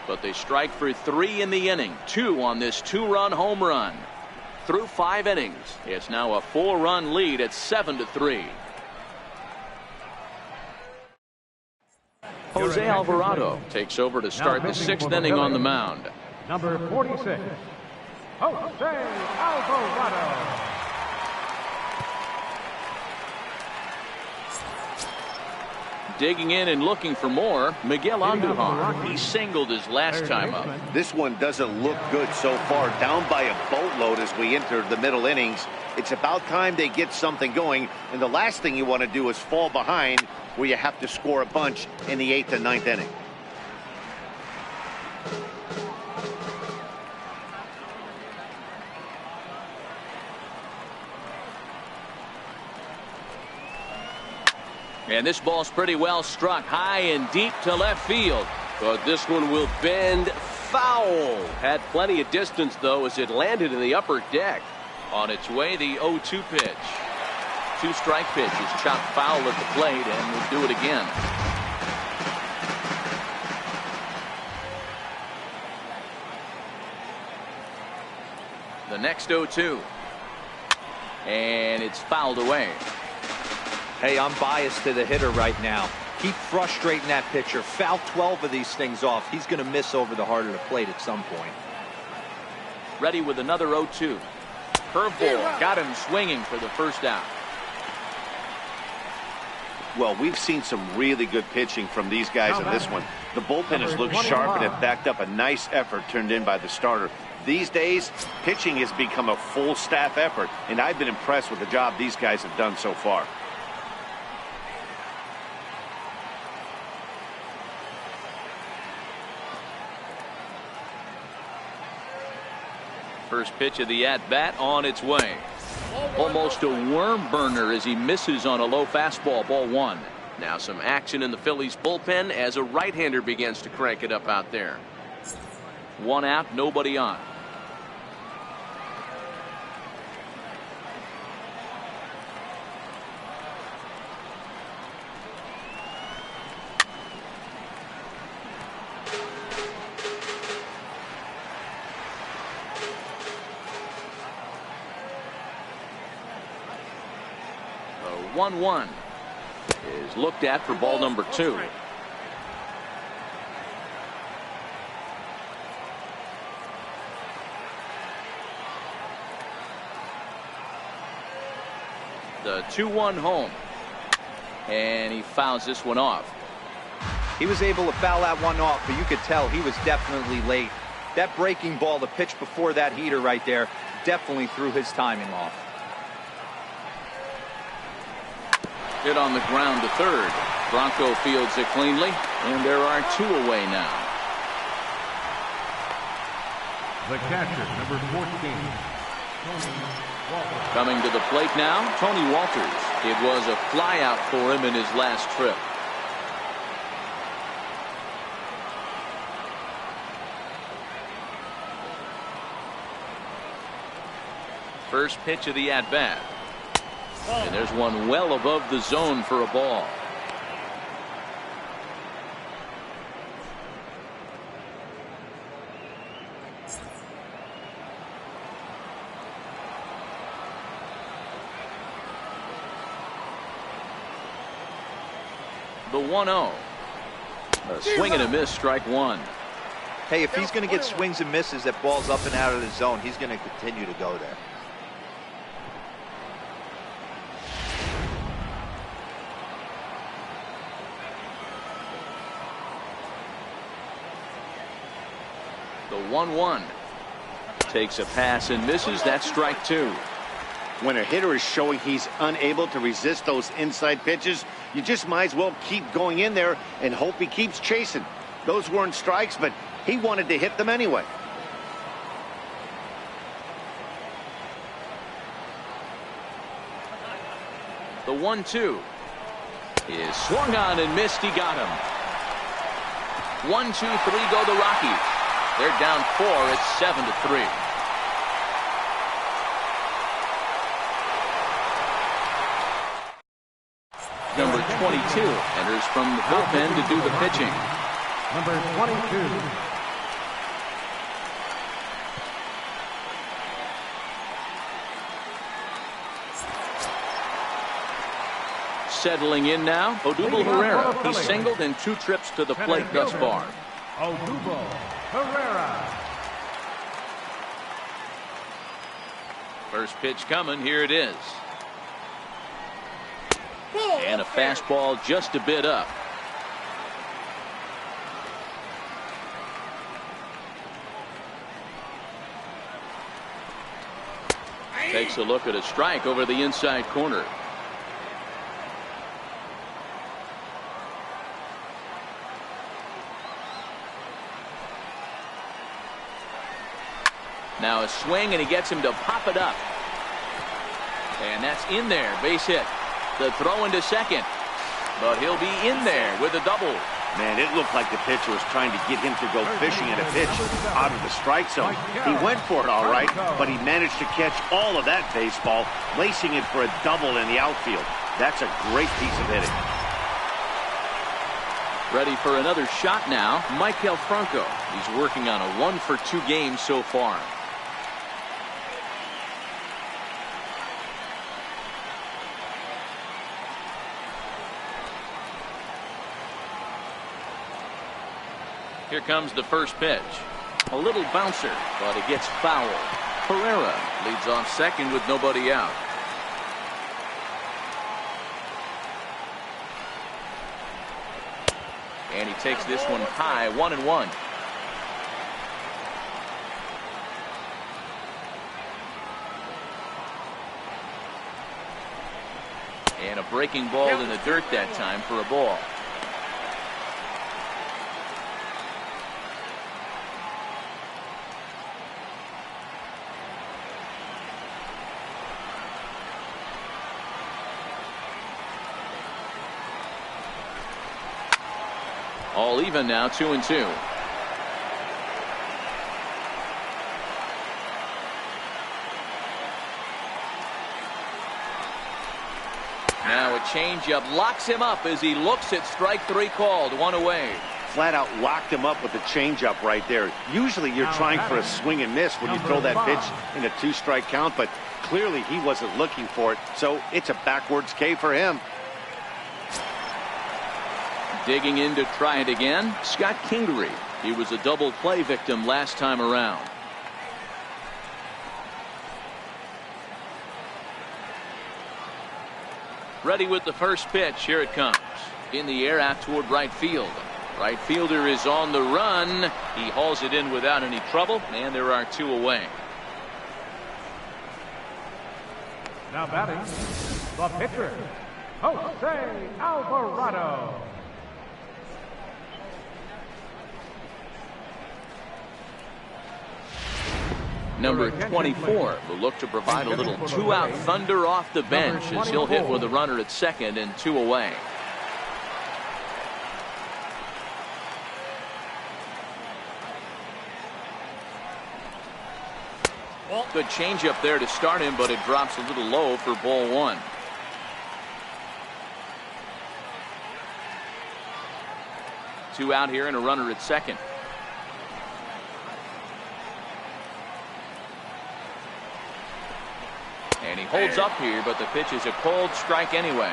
But they strike for 3 in the inning. 2 on this 2-run home run. Through 5 innings, it's now a 4-run lead at 7-3. Jose Alvarado takes over to start the 6th inning on the mound. Number 46, Jose Alvarado. Digging in and looking for more, Miguel Andujar. He singled his last time up. This one doesn't look good so far. Down by a boatload as we enter the middle innings. It's about time they get something going. And the last thing you want to do is fall behind where you have to score a bunch in the 8th and 9th inning. And this ball's pretty well struck high and deep to left field. But this one will bend foul. Had plenty of distance, though, as it landed in the upper deck. On its way, the 0-2 pitch. 2-strike pitch is chopped foul at the plate, and we'll do it again. The next 0-2. And it's fouled away. Hey, I'm biased to the hitter right now. Keep frustrating that pitcher. Foul 12 of these things off. He's going to miss over the heart of the plate at some point. Ready with another 0-2. Curveball got him swinging for the first out. Well, we've seen some really good pitching from these guys in this one. The bullpen has looked sharp and have backed up a nice effort turned in by the starter. These days, pitching has become a full staff effort, and I've been impressed with the job these guys have done so far. First pitch of the at-bat on its way. Almost a worm burner as he misses on a low fastball. Ball 1. Now some action in the Phillies bullpen as a right-hander begins to crank it up out there. 1 out, nobody on. The 1-1 is looked at for ball number 2. The 2-1 home, and he fouls this one off. He was able to foul that one off, but you could tell he was definitely late. That breaking ball, the pitch before that heater right there, definitely threw his timing off. Hit on the ground to third. Bronco fields it cleanly, and there are 2 away now. The catcher, number 14. Coming to the plate now, Tony Walters. It was a flyout for him in his last trip. First pitch of the at-bat. And there's one well above the zone for a ball. The 1-0. A swing and a miss, strike 1. Hey, if he's going to get swings and misses at balls up and out of the zone, he's going to continue to go there. The 1-1. Takes a pass and misses. That's strike two. When a hitter is showing he's unable to resist those inside pitches, you just might as well keep going in there and hope he keeps chasing. Those weren't strikes, but he wanted to hit them anyway. The 1-2 is swung on and missed. He got him. 1, 2, 3 go the Rockies. They're down 4. It's 7-3. Number 22 enters from the bullpen to do the pitching. Number 22. Settling in now, Odubel Herrera. He singled in 2 trips to the plate thus far. Odubel Herrera. First pitch coming. Here it is. And a fastball just a bit up. Takes a look at a strike over the inside corner. Now a swing, and he gets him to pop it up. And that's in there. Base hit. The throw into second. But he'll be in there with a double. Man, it looked like the pitcher was trying to get him to go fishing at a pitch out of the strike zone. He went for it all right, but he managed to catch all of that baseball, lacing it for a double in the outfield. That's a great piece of hitting. Ready for another shot now, Maikel Franco. He's working on a 1-for-2 game so far. Here comes the first pitch. A little bouncer, but it gets foul. Herrera leads off second with nobody out. And he takes this one high, 1-1. And a breaking ball in the dirt that time for a ball. All even now, 2-2. Now a changeup locks him up as he looks at strike 3 called. 1 away. Flat out locked him up with the changeup right there. Usually you're trying for a swing and miss when you throw that pitch in a 2-strike count, but clearly he wasn't looking for it, so it's a backwards K for him. Digging in to try it again, Scott Kingery. He was a double play victim last time around. Ready with the first pitch. Here it comes. In the air out toward right field. Right fielder is on the run. He hauls it in without any trouble, and there are 2 away. Now batting, the pitcher, Jose Alvarado. Number 24 will look to provide a little 2-out thunder off the bench as he'll hit with a runner at second and 2 away. Good changeup there to start him, but it drops a little low for ball 1. Two out here and a runner at second. And he holds up here, but the pitch is a cold strike anyway.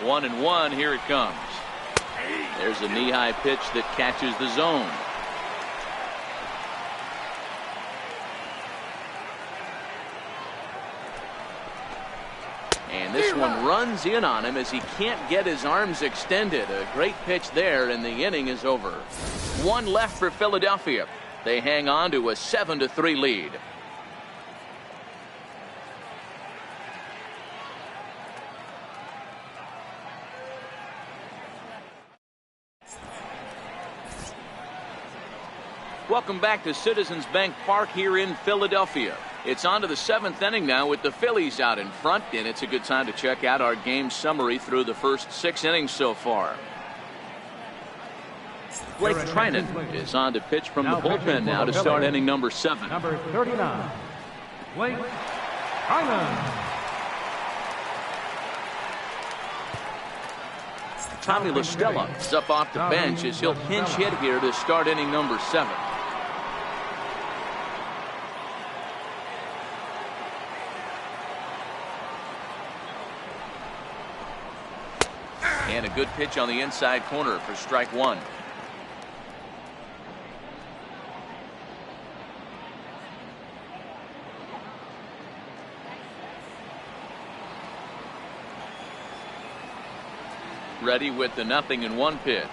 One and one. Here it comes. There's a knee-high pitch that catches the zone. one runs in on him as he can't get his arms extended. A great pitch there, and the inning is over. One left for Philadelphia. They hang on to a 7-3 lead. Welcome back to Citizens Bank Park here in Philadelphia. It's on to the 7th inning now with the Phillies out in front, and it's a good time to check out our game summary through the first 6 innings so far. Blake Trinan is on to pitch from the bullpen now to start inning number 7. Number 39, Blake Trinan. Tommy La Stella is up off the bench as he'll pinch hit here to start inning number 7. And a good pitch on the inside corner for strike 1. Ready with the 0-1 pitch.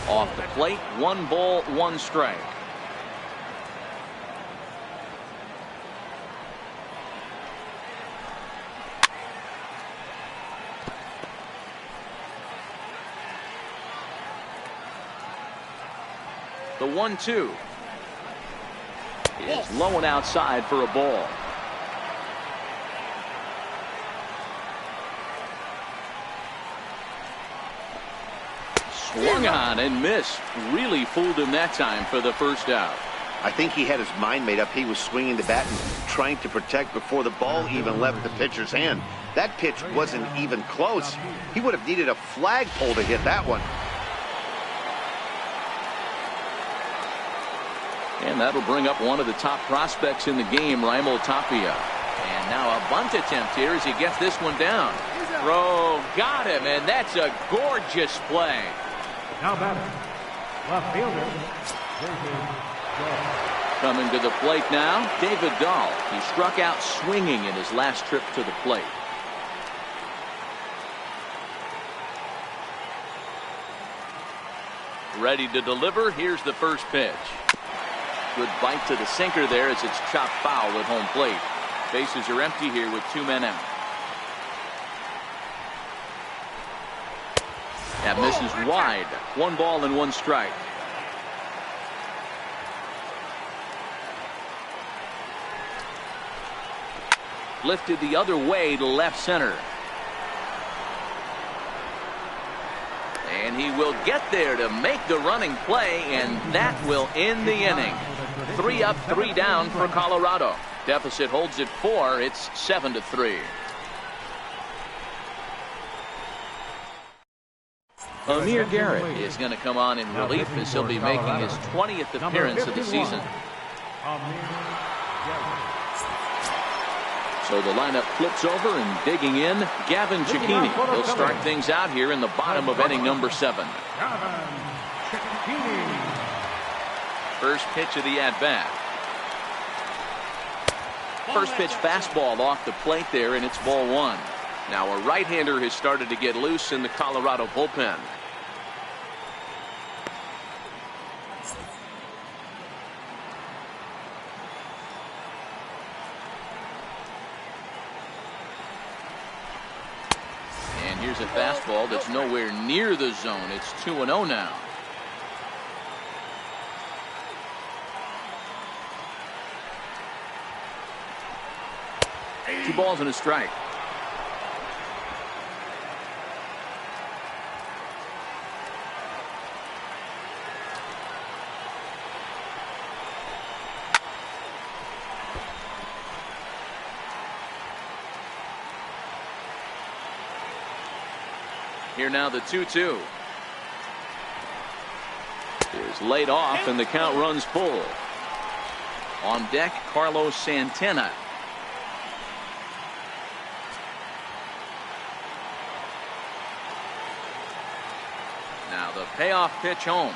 Off the plate, 1 ball, 1 strike. The 1-2 is low and outside for a ball. Swung on and missed. Really fooled him that time for the first out. I think he had his mind made up. He was swinging the bat and trying to protect before the ball even left the pitcher's hand. That pitch wasn't even close. He would have needed a flagpole to hit that one. And that'll bring up one of the top prospects in the game, Raimel Tapia. And now a bunt attempt here as he gets this one down. Throw got him, and that's a gorgeous play. Now batting, left fielder, Coming to the plate now, David Dahl. He struck out swinging in his last trip to the plate. Ready to deliver. Here's the first pitch. Good bite to the sinker there as it's chopped foul at home plate. Bases are empty here with 2 men out. That misses wide. 1 ball and 1 strike. Lifted the other way to left center. And he will get there to make the running play, and that will end the inning. 3 up, 3 down for Colorado. Deficit holds at 4. It's 7-3. Amir Garrett is going to come on in relief as he'll be making his 20th appearance of the season. So the lineup flips over, and digging in, Gavin Cecchini. He'll start things out here in the bottom of inning number 7. First pitch of the at-bat. First pitch fastball off the plate there, and it's ball 1. Now a right-hander has started to get loose in the Colorado bullpen. And here's a fastball that's nowhere near the zone. It's 2-0 now. Two balls and a strike. Here now the 2-2 is laid off, and the count runs full. On deck, Carlos Santana. Now the payoff pitch home.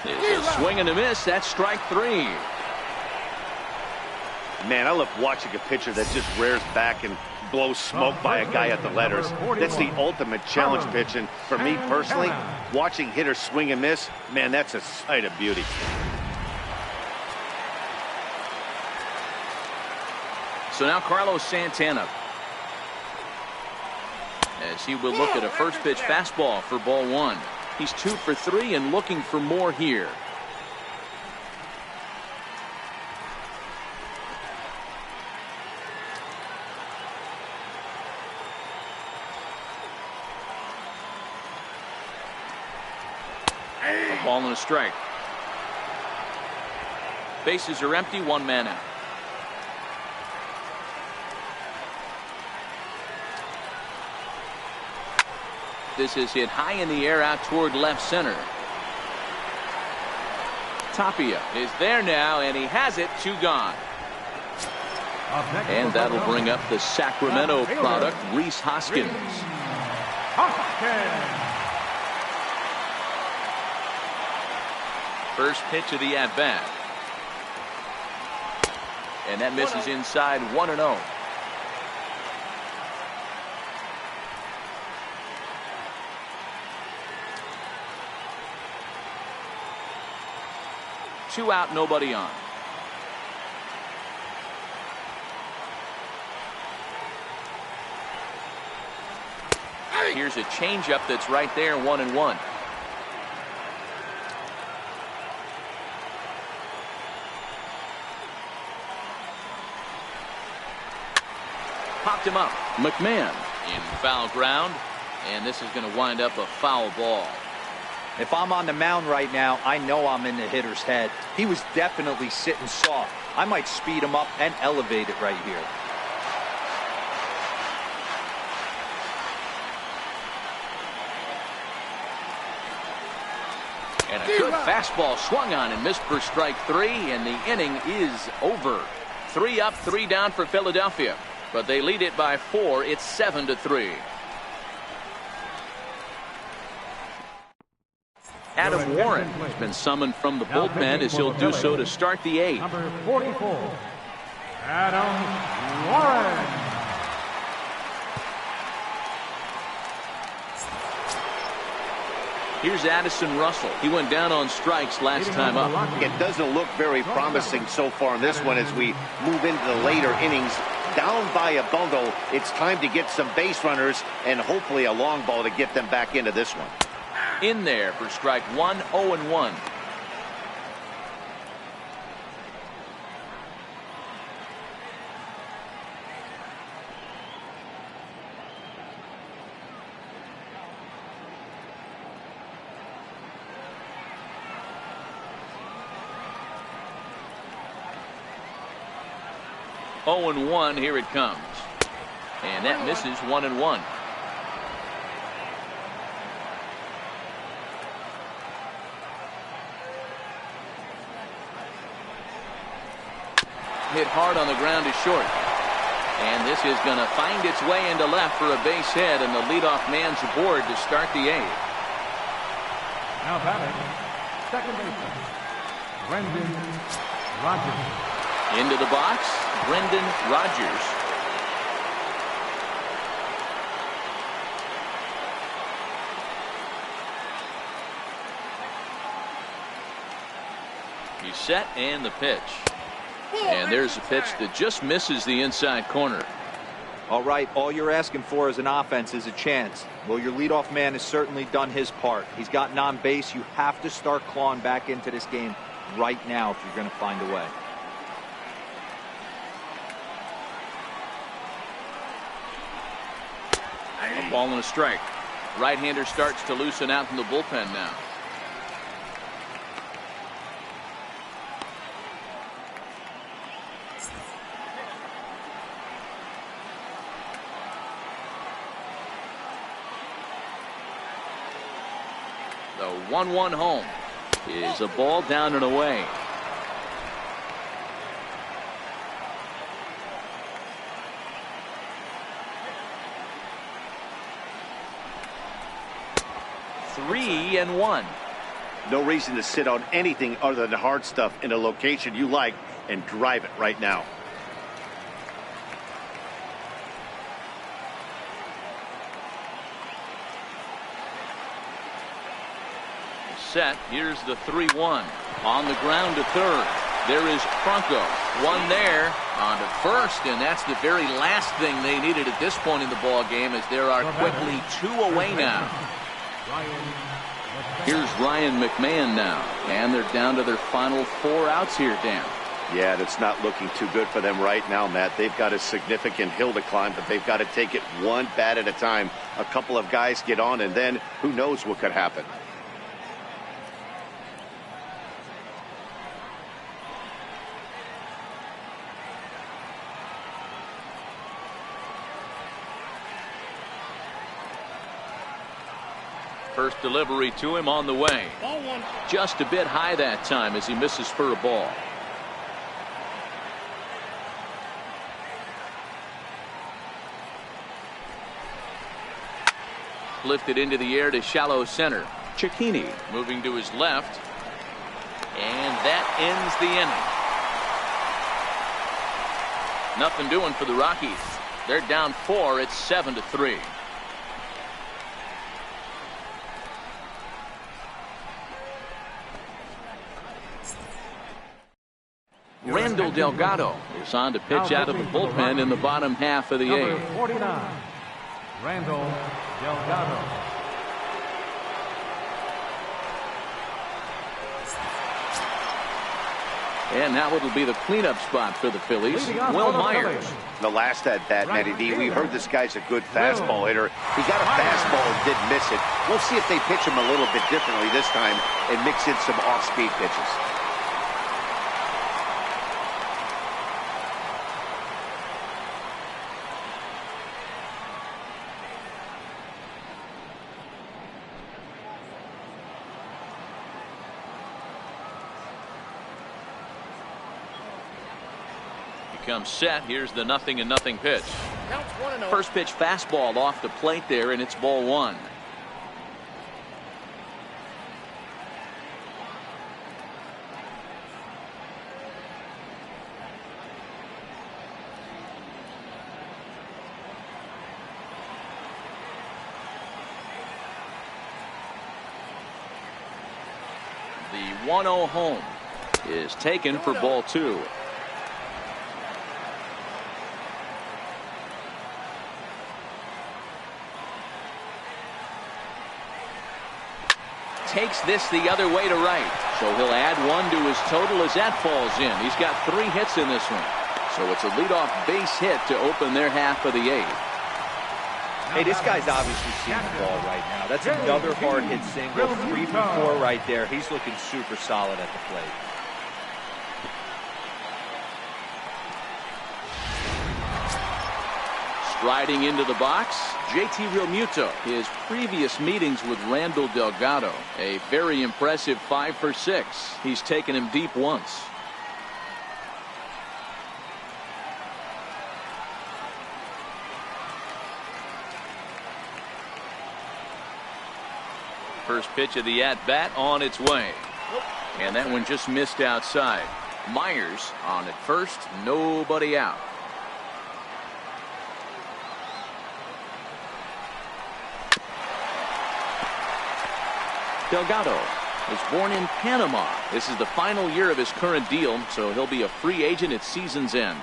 It's a swing and a miss. That's strike 3. Man, I love watching a pitcher that just rears back and blow smoke by a guy at the letters. That's the ultimate challenge pitch. And for me personally, watching hitters swing and miss, man, that's a sight of beauty. So now Carlos Santana, as he will look at a first pitch fastball for ball one. He's 2 for 3 and looking for more here. A ball and a strike. Bases are empty, 1 man out. This is hit high in the air out toward left center. Tapia is there now, and he has it. 2 gone. And that'll bring up the Sacramento product, Rhys Hoskins. First pitch of the at-bat. And that misses inside, 1-0. Two out, nobody on. Here's a changeup that's right there, 1-1. Popped him up. McMahon in foul ground, and this is going to wind up a foul ball. If I'm on the mound right now, I know I'm in the hitter's head. He was definitely sitting soft. I might speed him up and elevate it right here. And a good fastball swung on and missed for strike 3, and the inning is over. 3 up, 3 down for Philadelphia, but they lead it by 4. It's 7-3. Adam Warren has been summoned from the bullpen as he'll do so to start the 8th. Number 44, Adam Warren. Here's Addison Russell. He went down on strikes last time up. It doesn't look very promising so far in this one as we move into the later innings. Down by a bundle, it's time to get some base runners and hopefully a long ball to get them back into this one. In there for strike 1, 0-1. Oh and 1, here it comes. And that misses, 1-1. Hit hard on the ground is short. And this is going to find its way into left for a base hit, and the leadoff man's aboard to start the 8th. Now batting, second baseman, Brendan Rodgers. Into the box, Brendan Rodgers. He's set, and the pitch. And there's a pitch that just misses the inside corner. All right, all you're asking for as an offense is a chance. Well, your leadoff man has certainly done his part. He's gotten on base. You have to start clawing back into this game right now if you're going to find a way. A ball and a strike. Right-hander starts to loosen out in the bullpen now. The 1-1 home is a ball down and away. Three and 1. No reason to sit on anything other than hard stuff in a location you like and drive it right now. Set. Here's the 3-1. On the ground to third. There is Franco. One there. On to first, and that's the very last thing they needed at this point in the ball game, as there are quickly 2 away now. Here's Ryan McMahon now, and they're down to their final 4 outs here, Dan. Yeah, that's not looking too good for them right now, Matt. They've got a significant hill to climb, but they've got to take it one bat at a time. A couple of guys get on, and then who knows what could happen. First delivery to him on the way. Ball 1. Just a bit high that time as he misses for a ball. Lifted into the air to shallow center. Cicchini moving to his left. And that ends the inning. Nothing doing for the Rockies. They're down 4. It's 7-3. Randall Delgado is on to pitch out of the bullpen in the bottom half of the Number 8th. 49, Randall Delgado. And now it'll be the cleanup spot for the Phillies. Will Myers. The last at bat, Matty D, we heard this guy's a good fastball hitter. He got a fastball and did miss it. We'll see if they pitch him a little bit differently this time and mix in some off-speed pitches. Comes set. Here's the 0-0 pitch. Counts 1-0. First pitch fastball off the plate there, and it's ball 1. The 1-0 home is taken for ball 2. Takes this the other way to right. So he'll add 1 to his total as that falls in. He's got 3 hits in this one. So it's a leadoff base hit to open their half of the 8th. Hey, this guy's obviously seeing the ball right now. That's another hard hit single. 3 for 4 right there. He's looking super solid at the plate. Striding into the box, JT Realmuto. His previous meetings with Randall Delgado, a very impressive 5 for 6. He's taken him deep once. First pitch of the at-bat on its way. And that one just missed outside. Myers on at first, nobody out. Delgado was born in Panama. This is the final year of his current deal, so he'll be a free agent at season's end.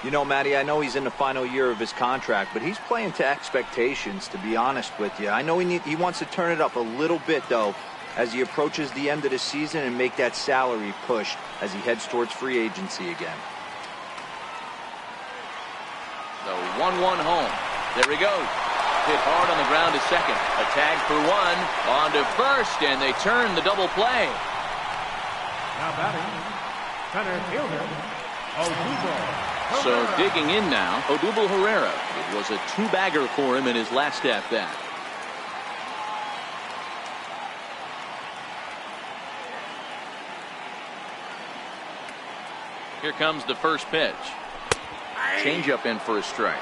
You know, Matty, I know he's in the final year of his contract, but he's playing to expectations, to be honest with you. I know he wants to turn it up a little bit, though, as he approaches the end of the season and make that salary push as he heads towards free agency again. The 1-1 home. There he goes. Hit hard on the ground to second. A tag for 1. On to first, and they turn the double play. Now batting, center fielder, Odubel. So digging in now, Odubel Herrera. It was a 2-bagger for him in his last at-bat. Here comes the first pitch. Changeup in for a strike.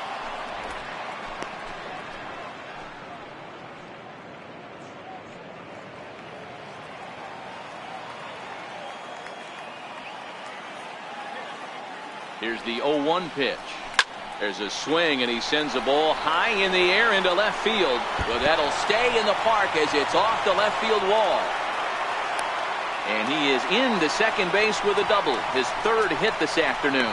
Here's the 0-1 pitch. There's a swing, and he sends a ball high in the air into left field. But that'll stay in the park as it's off the left field wall. And he is into second base with a double, his third hit this afternoon.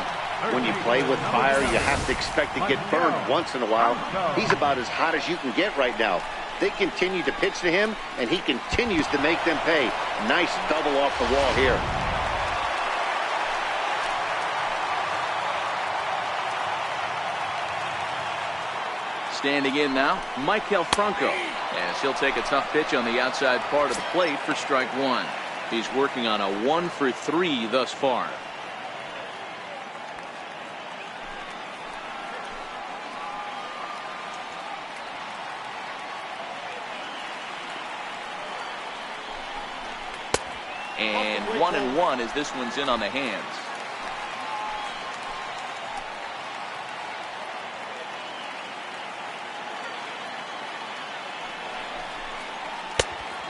When you play with fire, you have to expect to get burned once in a while. He's about as hot as you can get right now. They continue to pitch to him, and he continues to make them pay. Nice double off the wall here. Standing in now, Michael Franco. As he'll take a tough pitch on the outside part of the plate for strike one. He's working on a 1-for-3 thus far. And 1-1 as this one's in on the hands.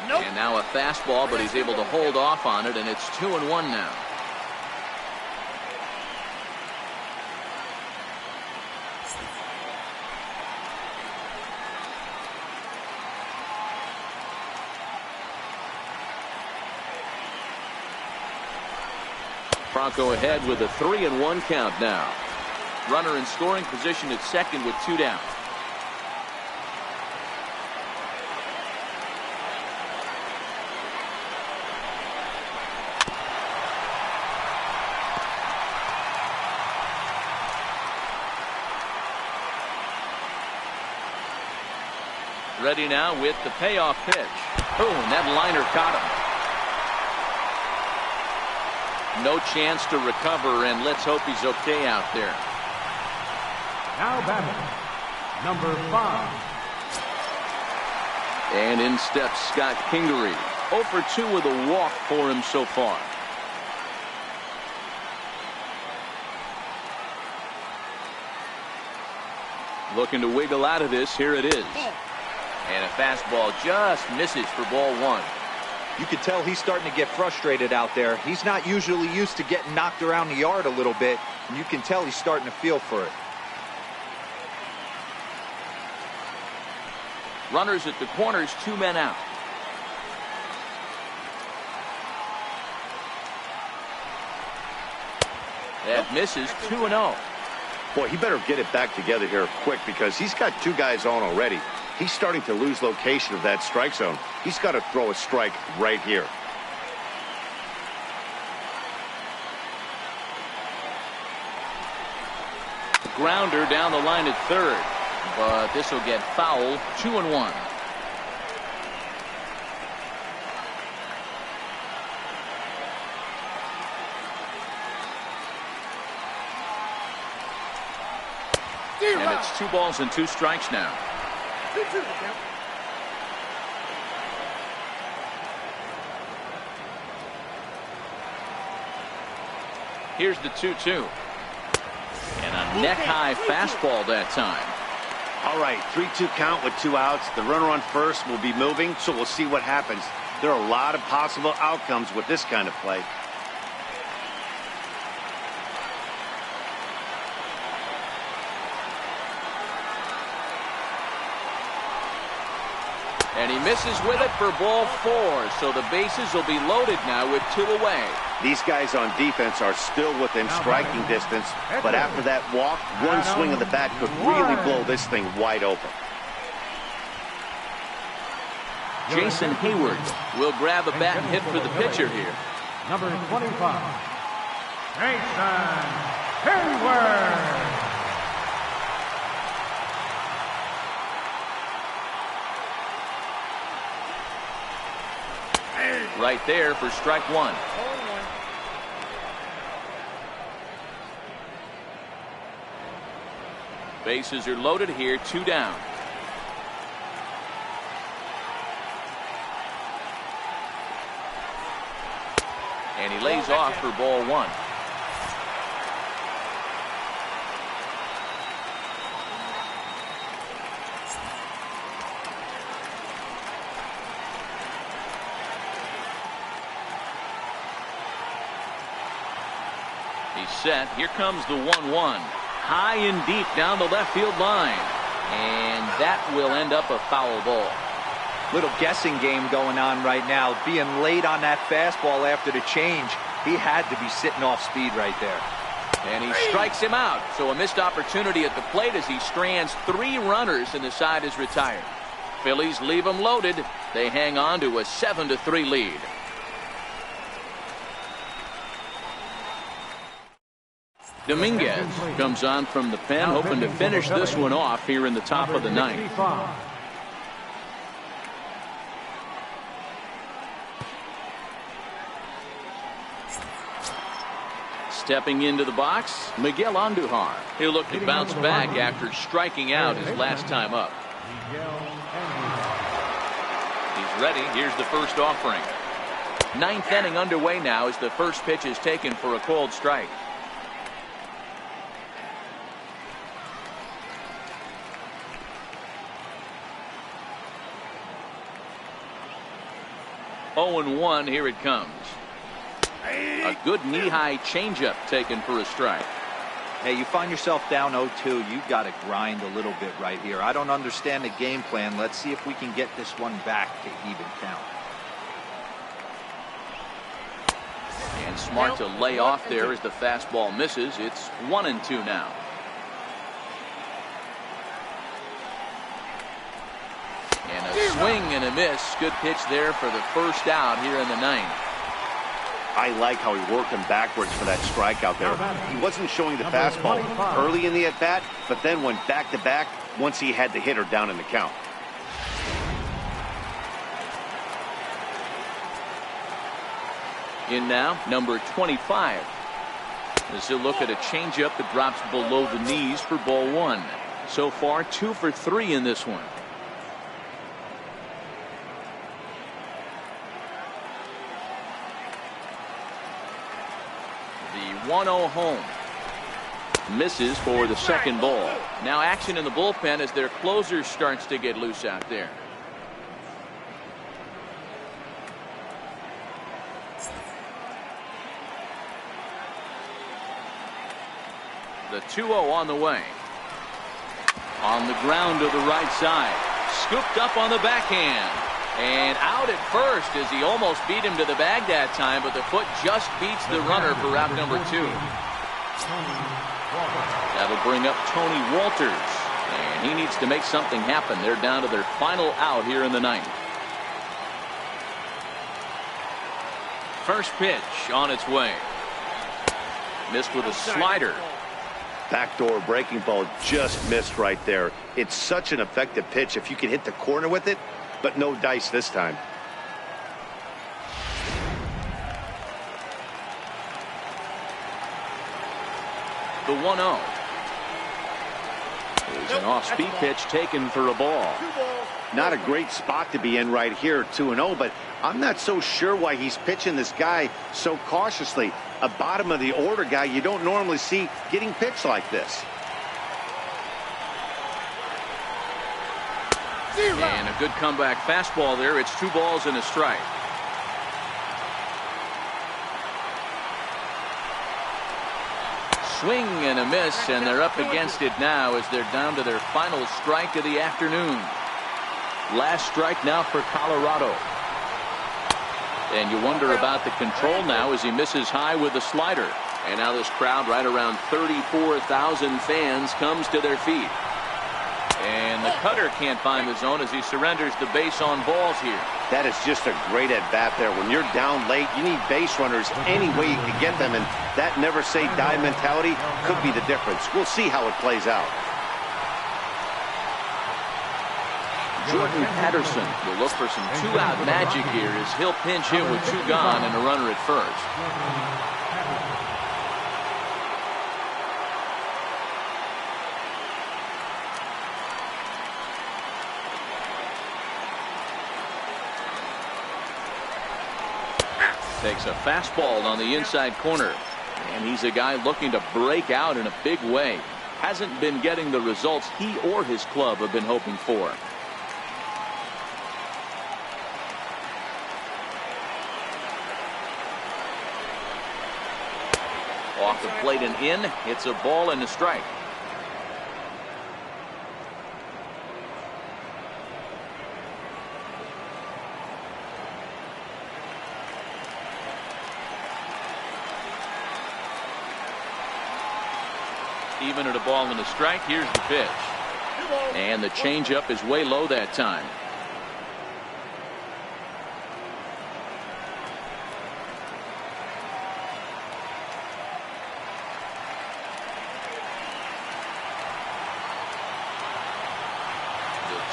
And now a fastball, but he's able to hold off on it, and it's 2-1 now. Franco ahead with a 3-1 count now. Runner in scoring position at second with 2 down. Ready now with the payoff pitch. Oh, and that liner caught him. No chance to recover, and let's hope he's okay out there. Now batting, number 5. And in steps Scott Kingery. 0 for 2 with a walk for him so far. Looking to wiggle out of this. Here it is. And a fastball just misses for ball one. You can tell he's starting to get frustrated out there. He's not usually used to getting knocked around the yard a little bit, and you can tell he's starting to feel for it. Runners at the corners, 2 men out. That misses. 2-0. Boy, he better get it back together here quick because he's got 2 guys on already. He's starting to lose location of that strike zone. He's got to throw a strike right here. Grounder down the line at third, but this will get foul. 2-1. And it's 2 balls and 2 strikes now. Here's the 2-2. And a neck-high fastball that time. All right, 3-2 count with 2 outs. The runner on first will be moving, so we'll see what happens. There are a lot of possible outcomes with this kind of play. And he misses with it for ball 4. So the bases will be loaded now with 2 away. These guys on defense are still within striking distance, but after that walk, one swing of the bat could really blow this thing wide open. Jason Hayward will grab a bat and hit for the pitcher here. Number 25, Jason Hayward. Right there for strike 1. Bases are loaded here, 2 down. And he lays off for ball 1. He's set. Here comes the 1-1. High and deep down the left field line. And that will end up a foul ball. Little guessing game going on right now. Being late on that fastball after the change. He had to be sitting off speed right there. And he strikes him out. So a missed opportunity at the plate as he strands 3 runners and the side is retired. Phillies leave him loaded. They hang on to a 7-3 lead. Dominguez comes on from the pen, hoping to finish this one off here in the top of the 9th. Stepping into the box, Miguel Andujar. He'll look to bounce back after striking out his last time up. He's ready. Here's the first offering. 9th inning underway now as the first pitch is taken for a called strike. Oh and 1, here it comes. A good knee-high changeup taken for a strike. Hey, you find yourself down 0-2. You've got to grind a little bit right here. I don't understand the game plan. Let's see if we can get this one back to even count. And smart to lay off there as the fastball misses. It's 1-2 now. And a swing and a miss. Good pitch there for the first out here in the 9th. I like how he worked him backwards for that strikeout there. He wasn't showing the fastball early in the at-bat, but then went back-to-back once he had the hitter down in the count. In now, number 25. As he'll look at a changeup that drops below the knees for ball 1. So far, 2 for 3 in this one. The 1-0 home. Misses for the second ball. Now action in the bullpen as their closer starts to get loose out there. The 2-0 on the way. On the ground to the right side. Scooped up on the backhand. And out at first as he almost beat him to the bag that time, but the foot just beats the runner for out number 2. That'll bring up Tony Walters. And he needs to make something happen. They're down to their final out here in the 9th. First pitch on its way. Missed with a slider. Backdoor breaking ball just missed right there. It's such an effective pitch if you can hit the corner with it, but no dice this time. The 1-0. There's an off-speed pitch taken for a ball. Not a great spot to be in right here, 2-0, but I'm not so sure why he's pitching this guy so cautiously. A bottom of the order guy you don't normally see getting pitched like this. And a good comeback fastball there. It's 2 balls and a strike. Swing and a miss, and they're up against it now as they're down to their final strike of the afternoon. Last strike now for Colorado. And you wonder about the control now as he misses high with the slider. And now this crowd, right around 34,000 fans, comes to their feet. And the cutter can't find the zone as he surrenders the base on balls here. That is just a great at-bat there. When you're down late, you need base runners any way you can get them, and that never say die mentality could be the difference. We'll see how it plays out. Jordan Patterson will look for some 2-out magic here as he'll pinch hit with 2 gone and a runner at first. Takes a fastball on the inside corner. And he's a guy looking to break out in a big way. Hasn't been getting the results he or his club have been hoping for. Off the plate and in. It's a ball and a strike. Even at a ball and a strike, here's the pitch. And the changeup is way low that time.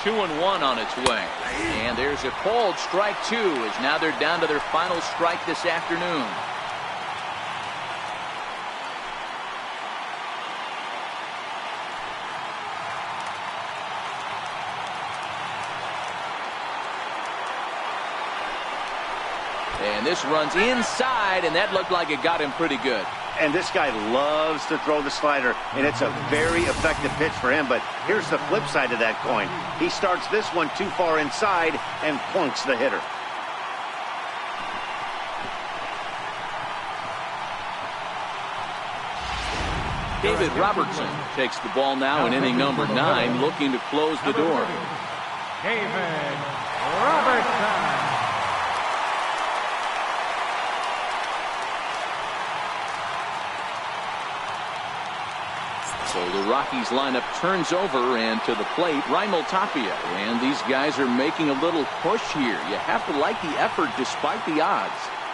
The 2-1 on its way. And there's a called strike 2 as now they're down to their final strike this afternoon. And this runs inside, and that looked like it got him pretty good. And this guy loves to throw the slider, and it's a very effective pitch for him. But here's the flip side of that coin. He starts this one too far inside and plunks the hitter. David Robertson takes the ball now in inning number 9, looking to close the door. David Robertson. So the Rockies lineup turns over, and to the plate, Raimel Tapia. And these guys are making a little push here. You have to like the effort despite the odds.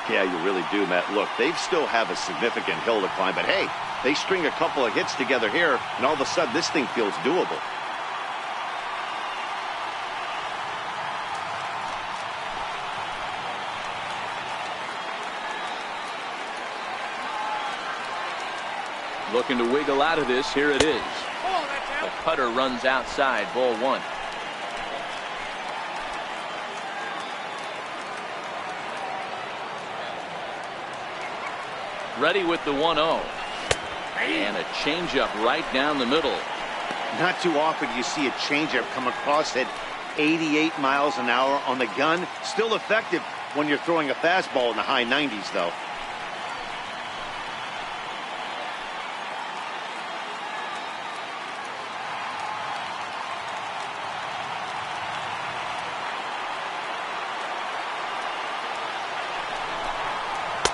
Yeah, you really do, Matt. Look, they still have a significant hill to climb, but hey, they string a couple of hits together here, and all of a sudden this thing feels doable. Looking to wiggle out of this. Here it is. The cutter runs outside. Ball 1. Ready with the 1-0. And a changeup right down the middle. Not too often you see a changeup come across at 88 miles an hour on the gun. Still effective when you're throwing a fastball in the high 90s, though.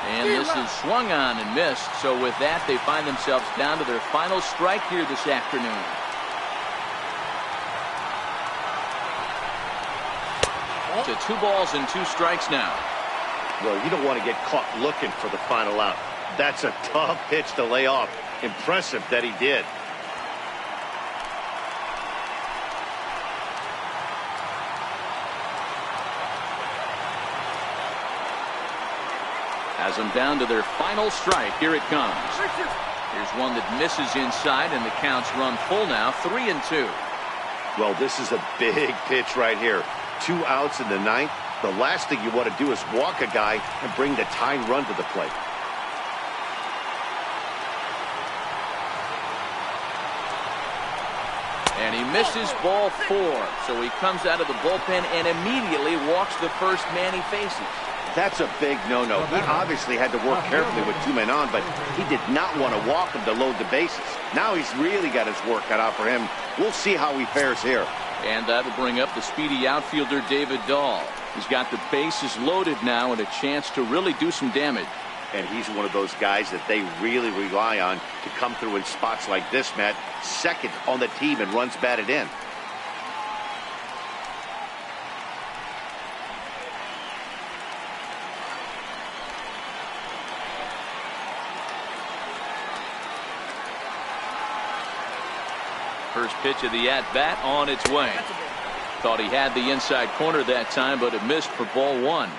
And this is swung on and missed. So with that, they find themselves down to their final strike here this afternoon. To 2 balls and 2 strikes now. Well, you don't want to get caught looking for the final out. That's a tough pitch to lay off. Impressive that he did. Has them down to their final strike. Here it comes. Here's one that misses inside, and the counts run full now. 3-2. Well, this is a big pitch right here. 2 outs in the 9th. The last thing you want to do is walk a guy and bring the tying run to the plate. And he misses ball 4. So he comes out of the bullpen and immediately walks the first man he faces. That's a big no-no. He obviously had to work carefully with 2 men on, but he did not want to walk him to load the bases. Now he's really got his work cut out for him. We'll see how he fares here. And that'll bring up the speedy outfielder David Dahl. He's got the bases loaded now and a chance to really do some damage. And he's one of those guys that they really rely on to come through in spots like this, Matt. Second on the team and runs batted in. First pitch of the at-bat on its way. Thought he had the inside corner that time, but it missed for ball 1.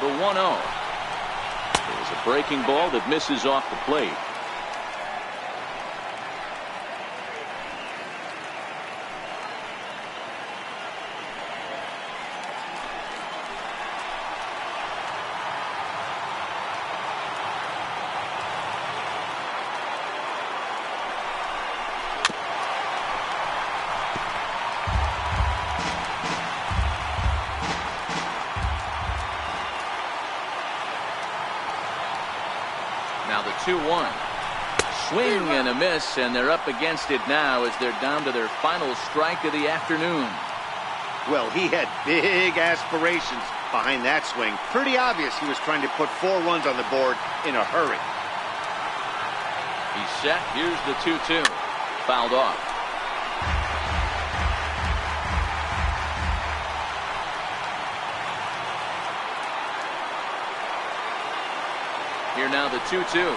The 1-0. There's a breaking ball that misses off the plate. Now the 2-1. Swing and a miss, and they're up against it now as they're down to their final strike of the afternoon. Well, he had big aspirations behind that swing. Pretty obvious he was trying to put 4 runs on the board in a hurry. He's set. Here's the 2-2. Fouled off. Here now the 2-2.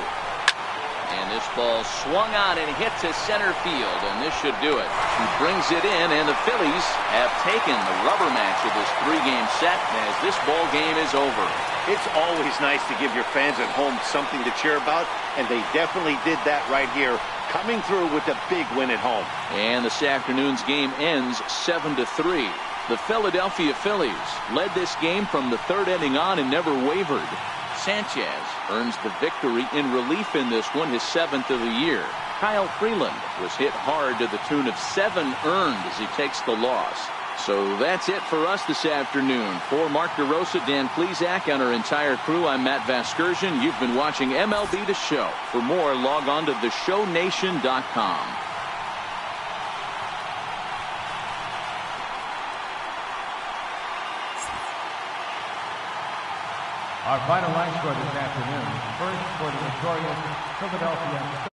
And this ball swung on and hit to center field, and this should do it. He brings it in, and the Phillies have taken the rubber match of this 3-game set as this ball game is over. It's always nice to give your fans at home something to cheer about, and they definitely did that right here, coming through with a big win at home. And this afternoon's game ends 7-3. The Philadelphia Phillies led this game from the 3rd inning on and never wavered. Sanchez earns the victory in relief in this one, his 7th of the year. Kyle Freeland was hit hard to the tune of 7 earned as he takes the loss. So that's it for us this afternoon. For Mark DeRosa, Dan Plesac, and our entire crew, I'm Matt Vasgersian. You've been watching MLB The Show. For more, log on to theshownation.com. Our final line score this afternoon. First for the victorious Philadelphia